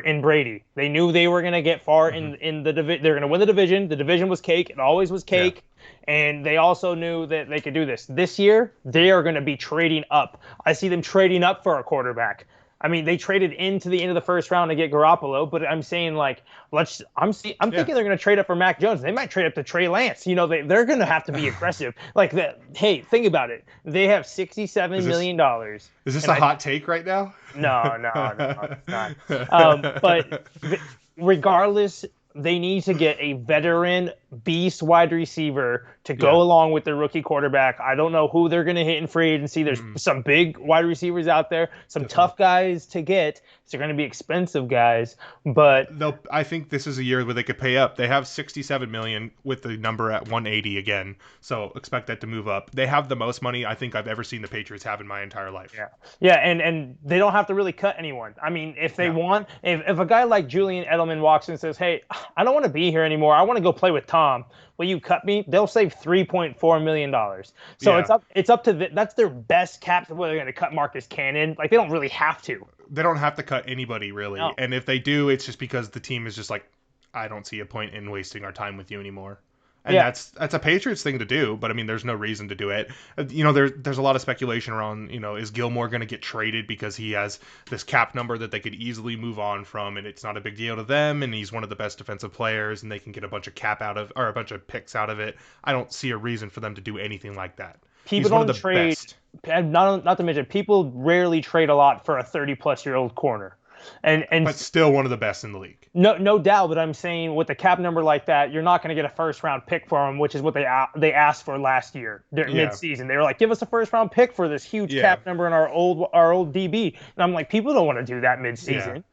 in Brady. They knew they were going to get far in the division. They're going to win the division. The division was cake. It always was cake. Yeah. And they also knew that they could do this. This year, they are going to be trading up. I see them trading up for a quarterback. I mean, they traded into the end of the first round to get Garoppolo, but I'm saying I'm thinking they're going to trade up for Mac Jones. They might trade up to Trey Lance. You know, they're going to have to be aggressive. Hey, think about it. They have $67 million. Is this a hot take right now? No, it's not. But regardless, they need to get a veteran beast wide receiver to go along with the rookie quarterback. I don't know who they're going to hit in free agency. There's some big wide receivers out there, some tough guys to get. They're going to be expensive guys, but I think this is a year where they could pay up. They have $67 million with the number at 180 again, so expect that to move up. They have the most money I think I've ever seen the Patriots have in my entire life. Yeah, and they don't have to really cut anyone. I mean, if they want, if a guy like Julian Edelman walks in and says, "Hey, I don't want to be here anymore. I want to go play with Tom. Will you cut me?" They'll save $3.4 million. So it's up to that's their best cap. Whether they're going to cut Marcus Cannon, they don't really have to. They don't have to cut anybody really, and if they do, it's just because the team is just I don't see a point in wasting our time with you anymore. And that's a Patriots thing to do, but I mean, there's no reason to do it. There's a lot of speculation around, is Gilmore going to get traded because he has this cap number that they could easily move on from, and it's not a big deal to them, and he's one of the best defensive players, and they can get a bunch of a bunch of picks out of it. I don't see a reason for them to do anything like that. People don't trade. Not to mention, people rarely trade a lot for a 30-plus-year-old corner. But still one of the best in the league. No doubt, but I'm saying with a cap number like that, you're not going to get a first-round pick for him, which is what they asked for last year mid-season. They were like, give us a first-round pick for this huge cap number in our old DB. And I'm like, people don't want to do that mid-season.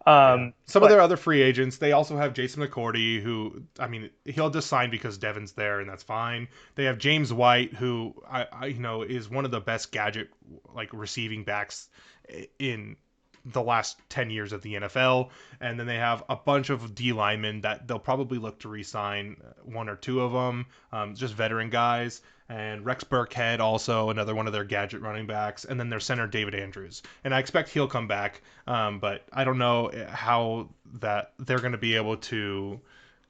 Some of their other free agents, they also have Jason McCourty, who, I mean, he'll just sign because Devin's there, and that's fine. They have James White, who is one of the best gadget receiving backs in the last 10 years of the NFL. And then they have a bunch of D linemen that they'll probably look to re-sign, one or two of them, just veteran guys. and Rex Burkhead, also another one of their gadget running backs, and then their center David Andrews. And I expect he'll come back, but I don't know how that they're going to be able to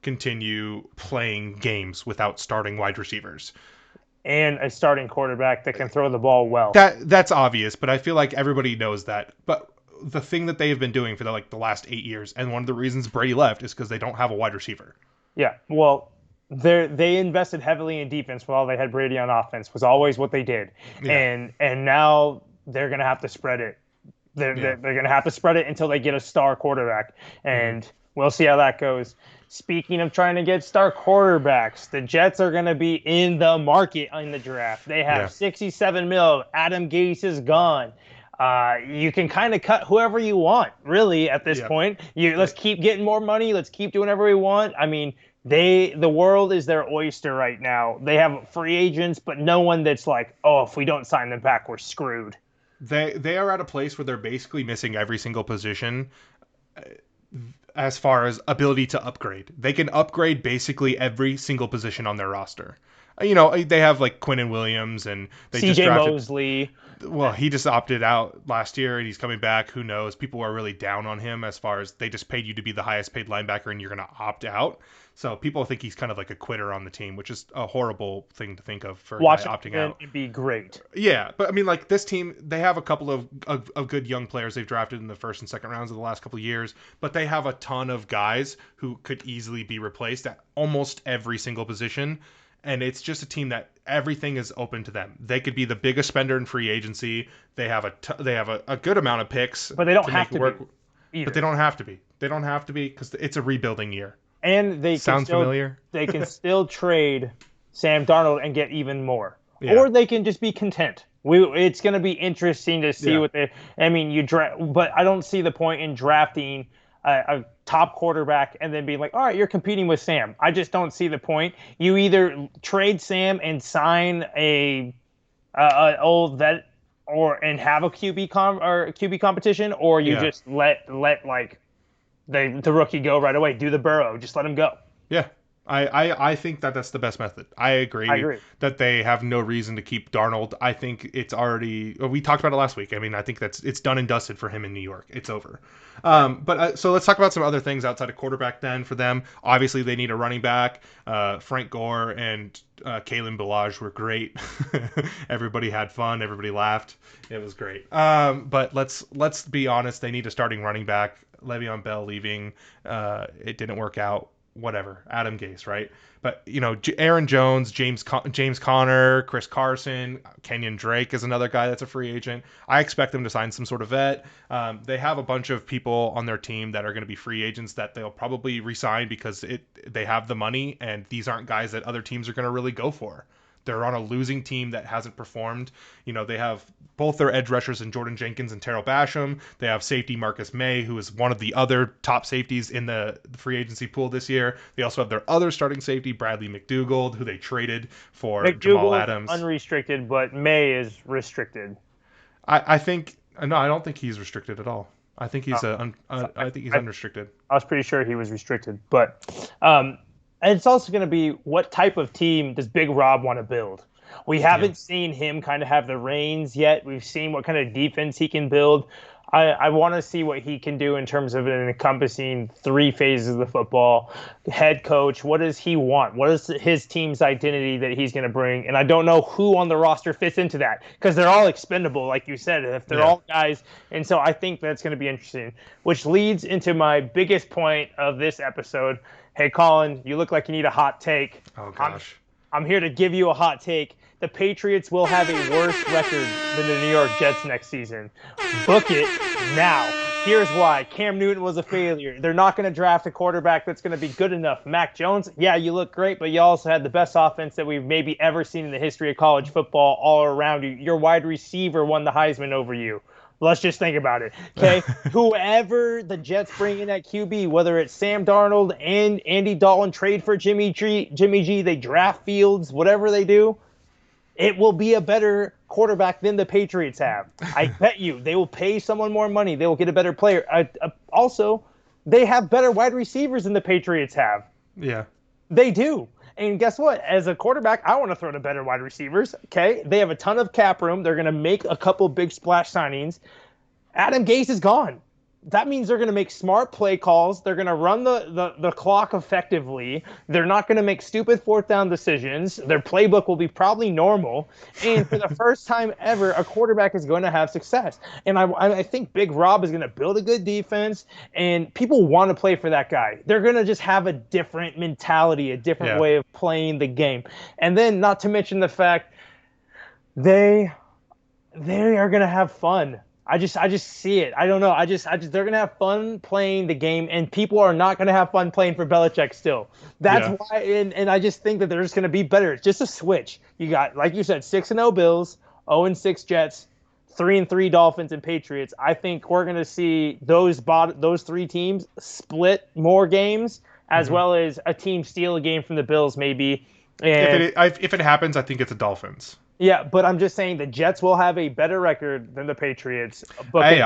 continue playing games without starting wide receivers and a starting quarterback that can throw the ball well. That's obvious, but I feel like everybody knows that. But the thing that they've been doing for the last 8 years, and one of the reasons Brady left, is because they don't have a wide receiver. Yeah, well, they invested heavily in defense while they had Brady on offense. Was always what they did, and now they're gonna have to spread it. They're gonna have to spread it until they get a star quarterback, and we'll see how that goes. Speaking of trying to get star quarterbacks, the Jets are going to be in the market in the draft. They have $67 million. Adam Gase is gone. You can kind of cut whoever you want, really, at this point. Let's keep getting more money. Let's keep doing whatever we want. I mean, the world is their oyster right now. They have free agents, but no one that's like, oh, if we don't sign them back, we're screwed. They are at a place where they're basically missing every single position as far as ability to upgrade. They can upgrade basically every single position on their roster. They have like Quinnen Williams, and they CJ just drafted Mosley. Well, he just opted out last year, and he's coming back. Who knows? People are really down on him as far as they just paid you to be the highest paid linebacker, and you're going to opt out. So people think he's kind of like a quitter on the team, which is a horrible thing to think of for a guy opting out. It'd be great. Yeah, but I mean, like this team, they have a couple of good young players they've drafted in the first and second rounds of the last couple of years, but they have a ton of guys who could easily be replaced at almost every single position. And it's just a team that everything is open to them. They could be the biggest spender in free agency. They have a good amount of picks, but they don't have to work. But they don't have to be. They don't have to be because it's a rebuilding year. And Sounds familiar? They can still trade Sam Darnold and get even more, or they can just be content. It's going to be interesting to see what they. I mean, but I don't see the point in drafting a top quarterback and then being like, all right, you're competing with Sam. I just don't see the point. You either trade Sam and sign a old vet and have a QB competition, or you just let like the rookie go right away. Do the Burrow. Just let him go. Yeah. I think that's the best method. I agree that they have no reason to keep Darnold. I think it's already, we talked about it last week. I mean, I think it's done and dusted for him in New York. It's over. So let's talk about some other things outside of quarterback then for them. Obviously, they need a running back. Frank Gore and Kalen Ballage were great. Everybody had fun. Everybody laughed. It was great. But let's be honest. They need a starting running back. Le'Veon Bell leaving. It didn't work out. Whatever, Adam Gase, right? But Aaron Jones, James Conner, Chris Carson, Kenyon Drake is another guy that's a free agent. I expect them to sign some sort of vet. They have a bunch of people on their team that are going to be free agents that they'll probably re-sign because they have the money, and these aren't guys that other teams are going to really go for. They're on a losing team that hasn't performed. They have both their edge rushers in Jordan Jenkins and Terrell Basham. They have safety Marcus May, who is one of the other top safeties in the free agency pool this year. They also have their other starting safety, Bradley McDougald, who they traded for Jamal Adams. Unrestricted, but May is restricted. I don't think he's restricted at all. I think he's unrestricted. I was pretty sure he was restricted, but it's also going to be what type of team does Big Rob want to build? We haven't seen him kind of have the reins yet. We've seen what kind of defense he can build. I want to see what he can do in terms of an encompassing 3 phases of the football. Head coach, what does he want? What is his team's identity that he's going to bring? And I don't know who on the roster fits into that because they're all expendable, like you said, if they're all guys. And so I think that's going to be interesting, which leads into my biggest point of this episode. Hey, Collin, you look like you need a hot take. Oh, gosh. I'm here to give you a hot take. The Patriots will have a worse record than the New York Jets next season. Book it now. Here's why. Cam Newton was a failure. They're not going to draft a quarterback that's going to be good enough. Mac Jones, yeah, you look great, but you also had the best offense that we've maybe ever seen in the history of college football all around you. Your wide receiver won the Heisman over you. Let's just think about it, okay? Whoever the Jets bring in at QB, whether it's Sam Darnold and Andy Dalton trade for Jimmy G, they draft Fields, whatever they do, it will be a better quarterback than the Patriots have. I bet you. They will pay someone more money. They will get a better player. Also, they have better wide receivers than the Patriots have. Yeah. They do. And guess what? As a quarterback, I want to throw to better wide receivers. Okay, they have a ton of cap room. They're going to make a couple big splash signings. Adam Gase is gone. That means they're going to make smart play calls. They're going to run the clock effectively. They're not going to make stupid fourth down decisions. Their playbook will be probably normal. And for the first time ever, a quarterback is going to have success. And I think Big Rob is going to build a good defense, and people want to play for that guy. They're going to just have a different mentality, a different way of playing the game. And then not to mention the fact they are going to have fun. I just see it. I don't know. They're gonna have fun playing the game, and people are not gonna have fun playing for Belichick still. That's why, and I just think that they're just gonna be better. It's just a switch. You got, like you said, 6-0 Bills, 0-6 Jets, 3-3 Dolphins and Patriots. I think we're gonna see those three teams split more games, as well as a team steal a game from the Bills, maybe. And if it happens, I think it's the Dolphins. Yeah, but I'm just saying the Jets will have a better record than the Patriots. But hey,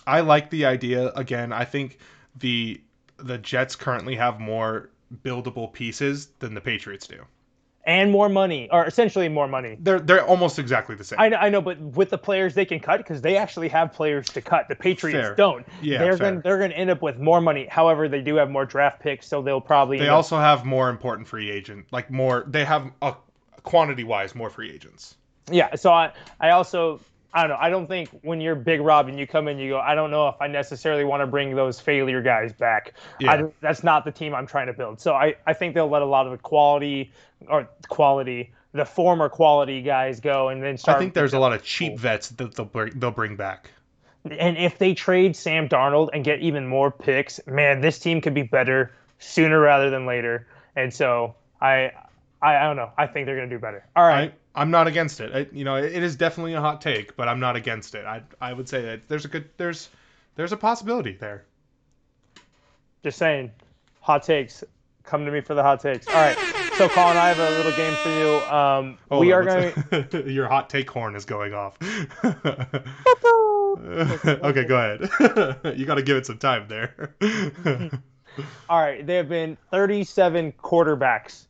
I like the idea. Again, I think the Jets currently have more buildable pieces than the Patriots do. And more money, or essentially more money. They're almost exactly the same. I know, but with the players they can cut, because they actually have players to cut. The Patriots don't. Yeah, they're going to end up with more money. However, they do have more draft picks, so they'll probably. They also have more important free agent, like more. They have quantity-wise more free agents. Yeah, so I don't know. I don't think when you're Big Rob and you come in, you go, I don't know if I necessarily want to bring those failure guys back. Yeah. That's not the team I'm trying to build. So I think they'll let a lot of the former quality guys go, and then start. I think there's a lot of cheap vets that they'll bring back. And if they trade Sam Darnold and get even more picks, man, this team could be better sooner rather than later. And so I don't know. I think they're going to do better. All right. I'm not against it. It is definitely a hot take, but I'm not against it. I would say that there's a possibility there. Just saying, hot takes. Come to me for the hot takes. All right. So, Collin, I have a little game for you. We are going. Your hot take horn is going off. Okay, go ahead. You got to give it some time there. All right. There have been 37 quarterbacks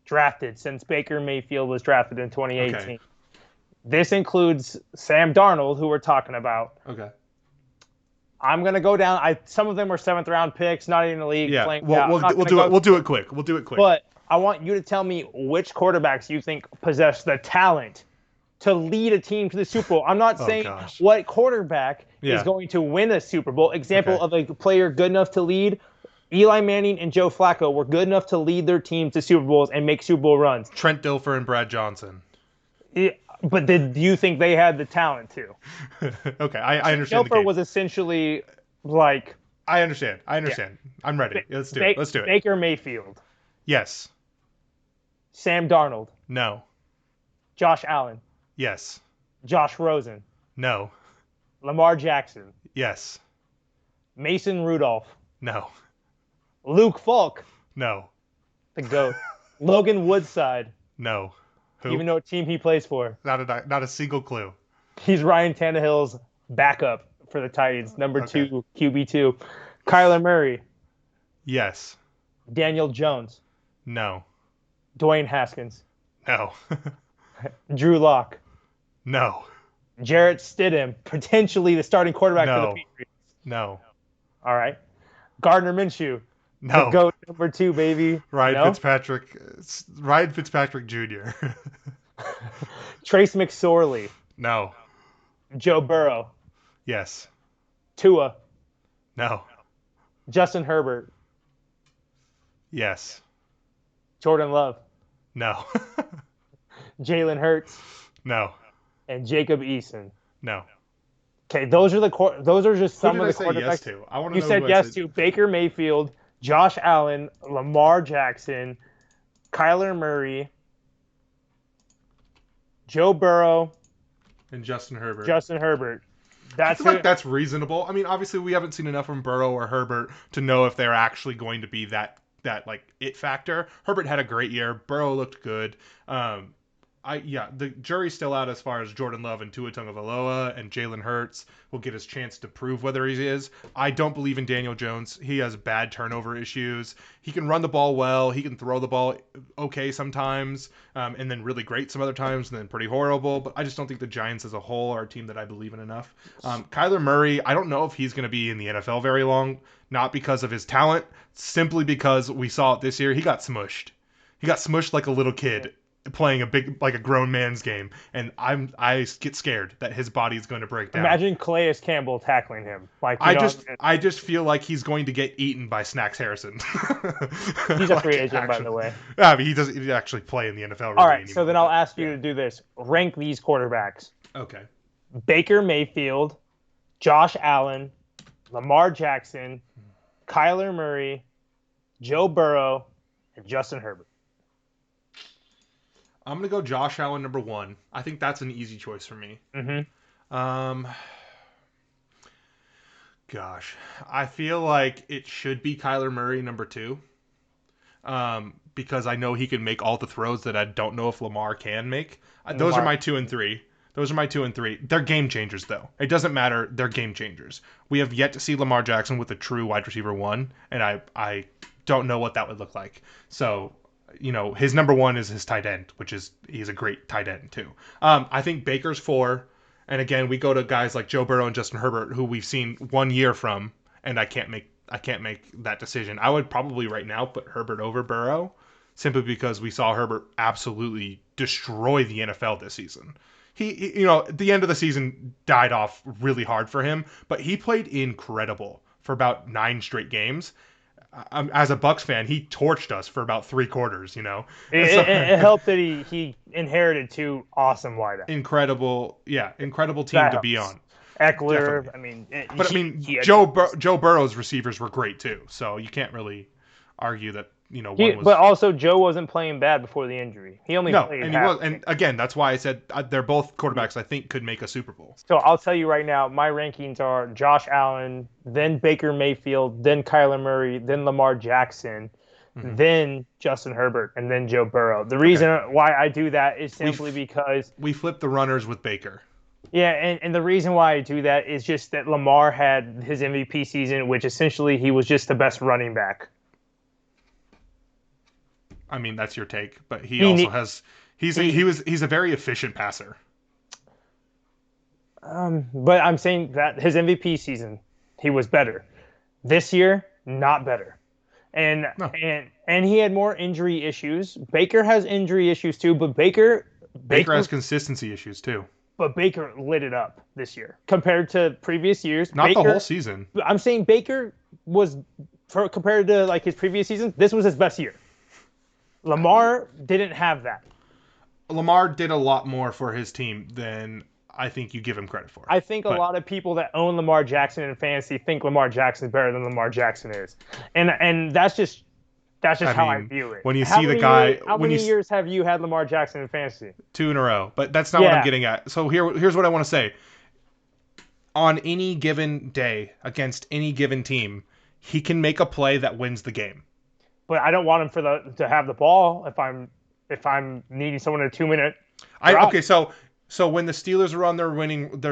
drafted since Baker Mayfield was drafted in 2018. Okay. This includes Sam Darnold, who we're talking about. Okay. I'm going to go down. Some of them were 7th round picks, not even in the league. Yeah. We'll do it quick. But I want you to tell me which quarterbacks you think possess the talent to lead a team to the Super Bowl. I'm not saying what quarterback is going to win a Super Bowl. Example of a player good enough to lead. Eli Manning and Joe Flacco were good enough to lead their teams to Super Bowls and make Super Bowl runs. Trent Dilfer and Brad Johnson. Yeah, but do you think they had the talent to? Okay, I understand. Dilfer was essentially like. I understand. Yeah. I'm ready. Let's do it. Baker Mayfield. Yes. Sam Darnold. No. Josh Allen. Yes. Josh Rosen. No. Lamar Jackson. Yes. Mason Rudolph. No. Luke Falk. No. The GOAT. Logan Woodside. No. Who? Even know what team he plays for. Not a single clue. He's Ryan Tannehill's backup for the Titans, number 2, QB2. Kyler Murray. Yes. Daniel Jones. No. Dwayne Haskins. No. Drew Lock. No. Jarrett Stidham, potentially the starting quarterback for the Patriots. No. All right. Gardner Minshew. No. The GOAT number 2, baby. Ryan Fitzpatrick Jr. Trace McSorley. No. Joe Burrow. Yes. Tua. No. Justin Herbert. Yes. Jordan Love. No. Jalen Hurts. No. And Jacob Eason. No. Okay, those are just some of the quarterbacks. Yes to? I want to you know said yes to Baker Mayfield, Josh Allen, Lamar Jackson, Kyler Murray, Joe Burrow, and Justin Herbert. I feel like that's reasonable. I mean, obviously we haven't seen enough from Burrow or Herbert to know if they're actually going to be that like it factor. Herbert had a great year. Burrow looked good. The jury's still out as far as Jordan Love and Tua Tagovailoa and Jalen Hurts will get his chance to prove whether he is. I don't believe in Daniel Jones. He has bad turnover issues. He can run the ball well. He can throw the ball okay sometimes, and then really great some other times, and then pretty horrible. But I just don't think the Giants as a whole are a team that I believe in enough. Kyler Murray, I don't know if he's going to be in the NFL very long, not because of his talent, simply because we saw it this year. He got smushed. He got smushed like a little kid playing a grown man's game, and I get scared that his body is going to break down. Imagine Calais Campbell tackling him. I just feel like he's going to get eaten by Snacks Harrison. He's a free agent, by the way. Yeah, I mean, he doesn't actually play in the NFL. Really All right, anymore. So then I'll ask you to do this. Rank these quarterbacks. Okay. Baker Mayfield, Josh Allen, Lamar Jackson, Kyler Murray, Joe Burrow, and Justin Herbert. I'm going to go Josh Allen number 1. I think that's an easy choice for me. Mm-hmm. Gosh. I feel like it should be Kyler Murray number 2. Because I know he can make all the throws that I don't know if Lamar can make. Those are my 2 and 3. They're game changers, though. It doesn't matter. They're game changers. We have yet to see Lamar Jackson with a true wide receiver 1, and I don't know what that would look like. So, his number 1 is his tight end, he's a great tight end too. I think Baker's 4, and again we go to guys like Joe Burrow and Justin Herbert, who we've seen 1 year from, and I can't make that decision. I would probably right now put Herbert over Burrow, simply because we saw Herbert absolutely destroy the NFL this season. He the end of the season died off really hard for him, but he played incredible for about 9 straight games. As a Bucs fan, he torched us for about 3 quarters. It helped that he inherited 2 awesome wideouts. Incredible team to be on. Eckler, definitely. Joe Burrow's receivers were great too, so you can't really argue that. But also Joe wasn't playing bad before the injury. He only played and half. he was, and again, that's why I said they're both quarterbacks I think could make a Super Bowl. So I'll tell you right now, my rankings are Josh Allen, then Baker Mayfield, then Kyler Murray, then Lamar Jackson, then Justin Herbert, and then Joe Burrow. The reason why I do that is simply because we flipped the runners with Baker. Yeah, and the reason why I do that is just that Lamar had his MVP season, which essentially he was just the best running back. I mean, that's your take, but he's a very efficient passer. But I'm saying that his MVP season, he was better. This year, not better. And he had more injury issues. Baker has injury issues too, but Baker has consistency issues too. But Baker lit it up this year compared to previous years. Not the whole season. I'm saying Baker was, compared to like his previous seasons, this was his best year. Lamar didn't have that. Lamar did a lot more for his team than I think you give him credit for. I think a lot of people that own Lamar Jackson in fantasy think Lamar Jackson is better than Lamar Jackson is, and that's just how I view it. When you see the guy, how many years have you had Lamar Jackson in fantasy? 2 in a row, but that's not what I'm getting at. So here's what I want to say. On any given day against any given team, he can make a play that wins the game. But I don't want him to have the ball if I'm needing someone in a 2-minute. So when the Steelers were on their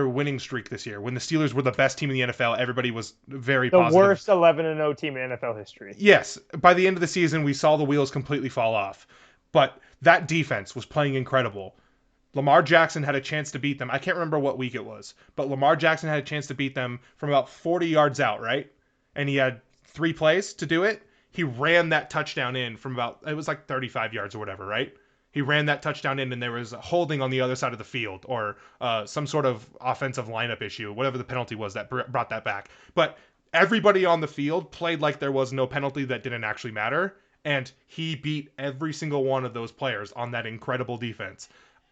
winning streak this year, when the Steelers were the best team in the NFL, everybody was very positive. The worst 11-0 team in NFL history. Yes, by the end of the season, we saw the wheels completely fall off. But that defense was playing incredible. Lamar Jackson had a chance to beat them. I can't remember what week it was, but Lamar Jackson had a chance to beat them from about 40 yards out, right? And he had 3 plays to do it. He ran that touchdown in from it was like 35 yards or whatever, right? He ran that touchdown in, and there was a holding on the other side of the field, or some sort of offensive lineup issue, whatever the penalty was that brought that back. But everybody on the field played like there was no penalty that didn't actually matter, and he beat every single one of those players on that incredible defense.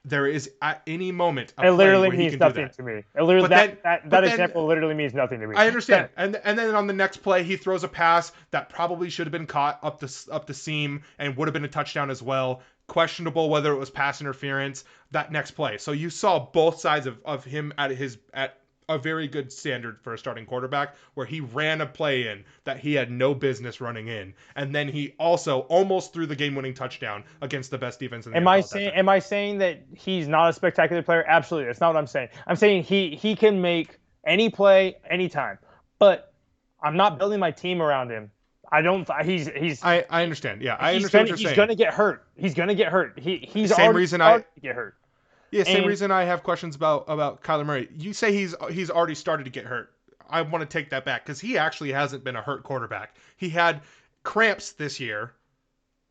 There is at any moment it literally means nothing to me. It literally, that example literally means nothing to me. I understand. And then on the next play, he throws a pass that probably should have been caught up the seam and would have been a touchdown as well. Questionable whether it was pass interference. That next play. So you saw both sides of him at a very good standard for a starting quarterback, where he ran a play in that he had no business running in, and then he also almost threw the game-winning touchdown against the best defense in the NFL. Am I saying that he's not a spectacular player? Absolutely, that's not what I'm saying. I'm saying he can make any play anytime, but I'm not building my team around him. I don't. He's. I understand. Yeah, I understand what you're saying. He's gonna get hurt. He's gonna get hurt. He's same already reason started to get hurt. Yeah, same reason I have questions about Kyler Murray. You say he's already started to get hurt. I want to take that back because he actually hasn't been a hurt quarterback. He had cramps this year.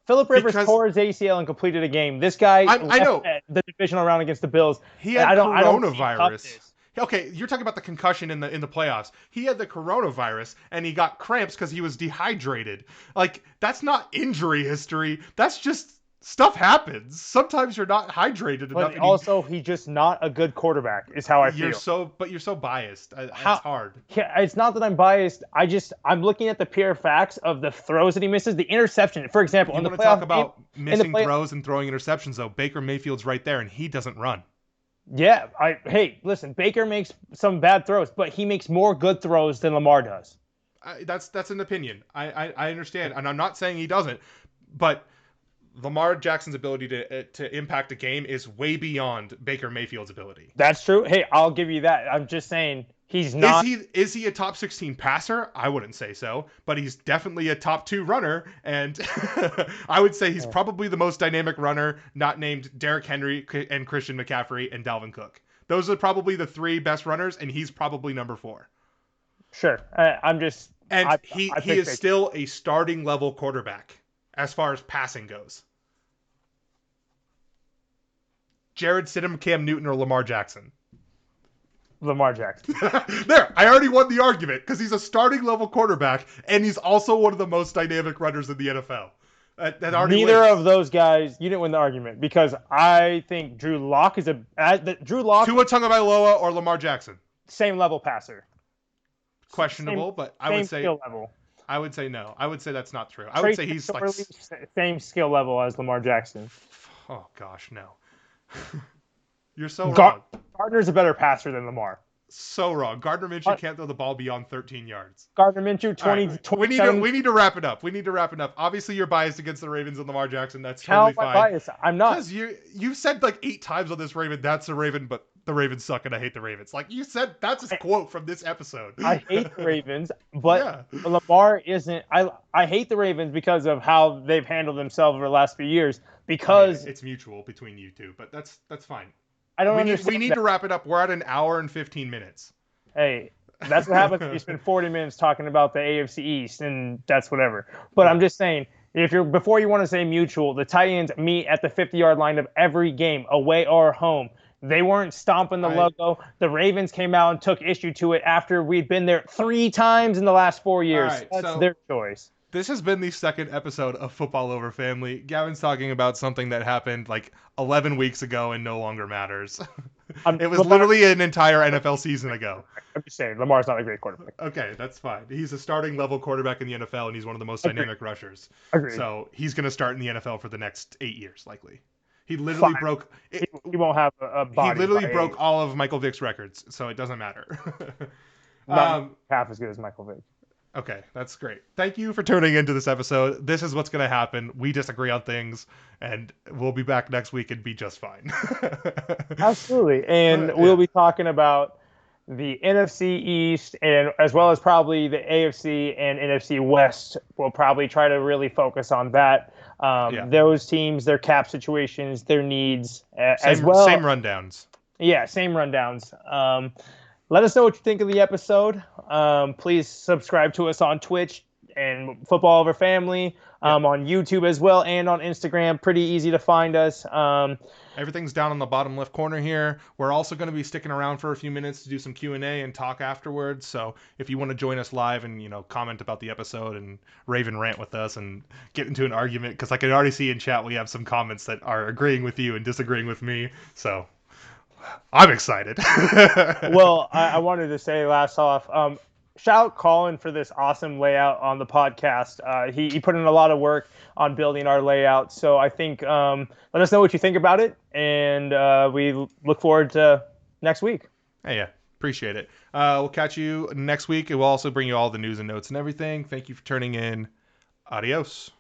Philip Rivers tore his ACL and completed a game. This guy, I know the divisional round against the Bills. He had coronavirus. Okay, you're talking about the concussion in the playoffs. He had the coronavirus and he got cramps because he was dehydrated. Like, that's not injury history. That's just stuff happens. Sometimes you're not hydrated enough. But also, he's just not a good quarterback, is how I feel. You're so biased. It's hard. It's not that I'm biased. I'm looking at the pure facts of the throws that he misses. The interception, for example, you want to talk about missing throws and throwing interceptions, though. Baker Mayfield's right there, and he doesn't run. Yeah. Hey, listen, Baker makes some bad throws, but he makes more good throws than Lamar does. That's an opinion. I understand, and I'm not saying he doesn't, but Lamar Jackson's ability to impact a game is way beyond Baker Mayfield's ability. That's true. Hey, I'll give you that. I'm just saying he's not. Is he a top 16 passer? I wouldn't say so, but he's definitely a top 2 runner, and I would say he's probably the most dynamic runner, not named Derrick Henry and Christian McCaffrey and Dalvin Cook. Those are probably the 3 best runners, and he's probably number 4. Sure. He is still a starting level quarterback as far as passing goes. Jared Stidham, Cam Newton, or Lamar Jackson? Lamar Jackson. There, I already won the argument because he's a starting level quarterback and he's also one of the most dynamic runners in the NFL. Neither of those guys, you didn't win the argument because I think Drew Lock is Tua Tagovailoa or Lamar Jackson. Same level passer. Questionable, but I would say skill level. I would say no. I would say that's not true. I would say he's like same skill level as Lamar Jackson. Oh gosh, no. You're so wrong. Gardner's a better passer than Lamar. So wrong. Gardner Minshew can't throw the ball beyond 13 yards. Gardner Minshew, 20. We need to wrap it up. Obviously, you're biased against the Ravens and Lamar Jackson. That's totally fine. How am I biased? I'm not. Because you've said like 8 times on this Raven, that's a Raven, but the Ravens suck and I hate the Ravens. Like you said, that's a quote from this episode. I hate the Ravens, but Lamar isn't. I hate the Ravens because of how they've handled themselves over the last few years. Because it's mutual between you two, but that's fine. I don't understand. We need to wrap it up. We're at an hour and 15 minutes. Hey, that's what happens when you spend 40 minutes talking about the AFC East, and that's whatever. But I'm just saying, before you want to say mutual, the Titans meet at the 50-yard line of every game, away or home. They weren't stomping the logo. The Ravens came out and took issue to it after we'd been there 3 times in the last 4 years. That's their choice. This has been the second episode of Football Over Family. Gavin's talking about something that happened like 11 weeks ago and no longer matters. It was literally an entire NFL season ago. I'm just saying, Lamar's not a great quarterback. Okay, that's fine. He's a starting level quarterback in the NFL, and he's one of the most dynamic rushers. Agreed. So he's going to start in the NFL for the next 8 years, likely. He literally broke. He won't have a body. He literally broke all of Michael Vick's records, so it doesn't matter. Not half as good as Michael Vick. Okay, that's great. Thank you for tuning into this episode. This is what's going to happen. We disagree on things, and we'll be back next week and be just fine. Absolutely. And we'll be talking about the NFC East, and as well as probably the AFC and NFC West. We'll probably try to really focus on that. Those teams, their cap situations, their needs, as well. Same rundowns. Yeah, same rundowns. Let us know what you think of the episode. Please subscribe to us on Twitch and Football Over Family, on YouTube as well, and on Instagram. Pretty easy to find us. Everything's down in the bottom left corner here. We're also going to be sticking around for a few minutes to do some Q&A and talk afterwards. So if you want to join us live and comment about the episode and Raven rant with us and get into an argument, because I can already see in chat we have some comments that are agreeing with you and disagreeing with me. So I'm excited. Well, I wanted to say last off, shout out Collin for this awesome layout on the podcast. He put in a lot of work on building our layout. So I think let us know what you think about it. And we look forward to next week. Hey, yeah. Appreciate it. We'll catch you next week. It will also bring you all the news and notes and everything. Thank you for turning in. Adios.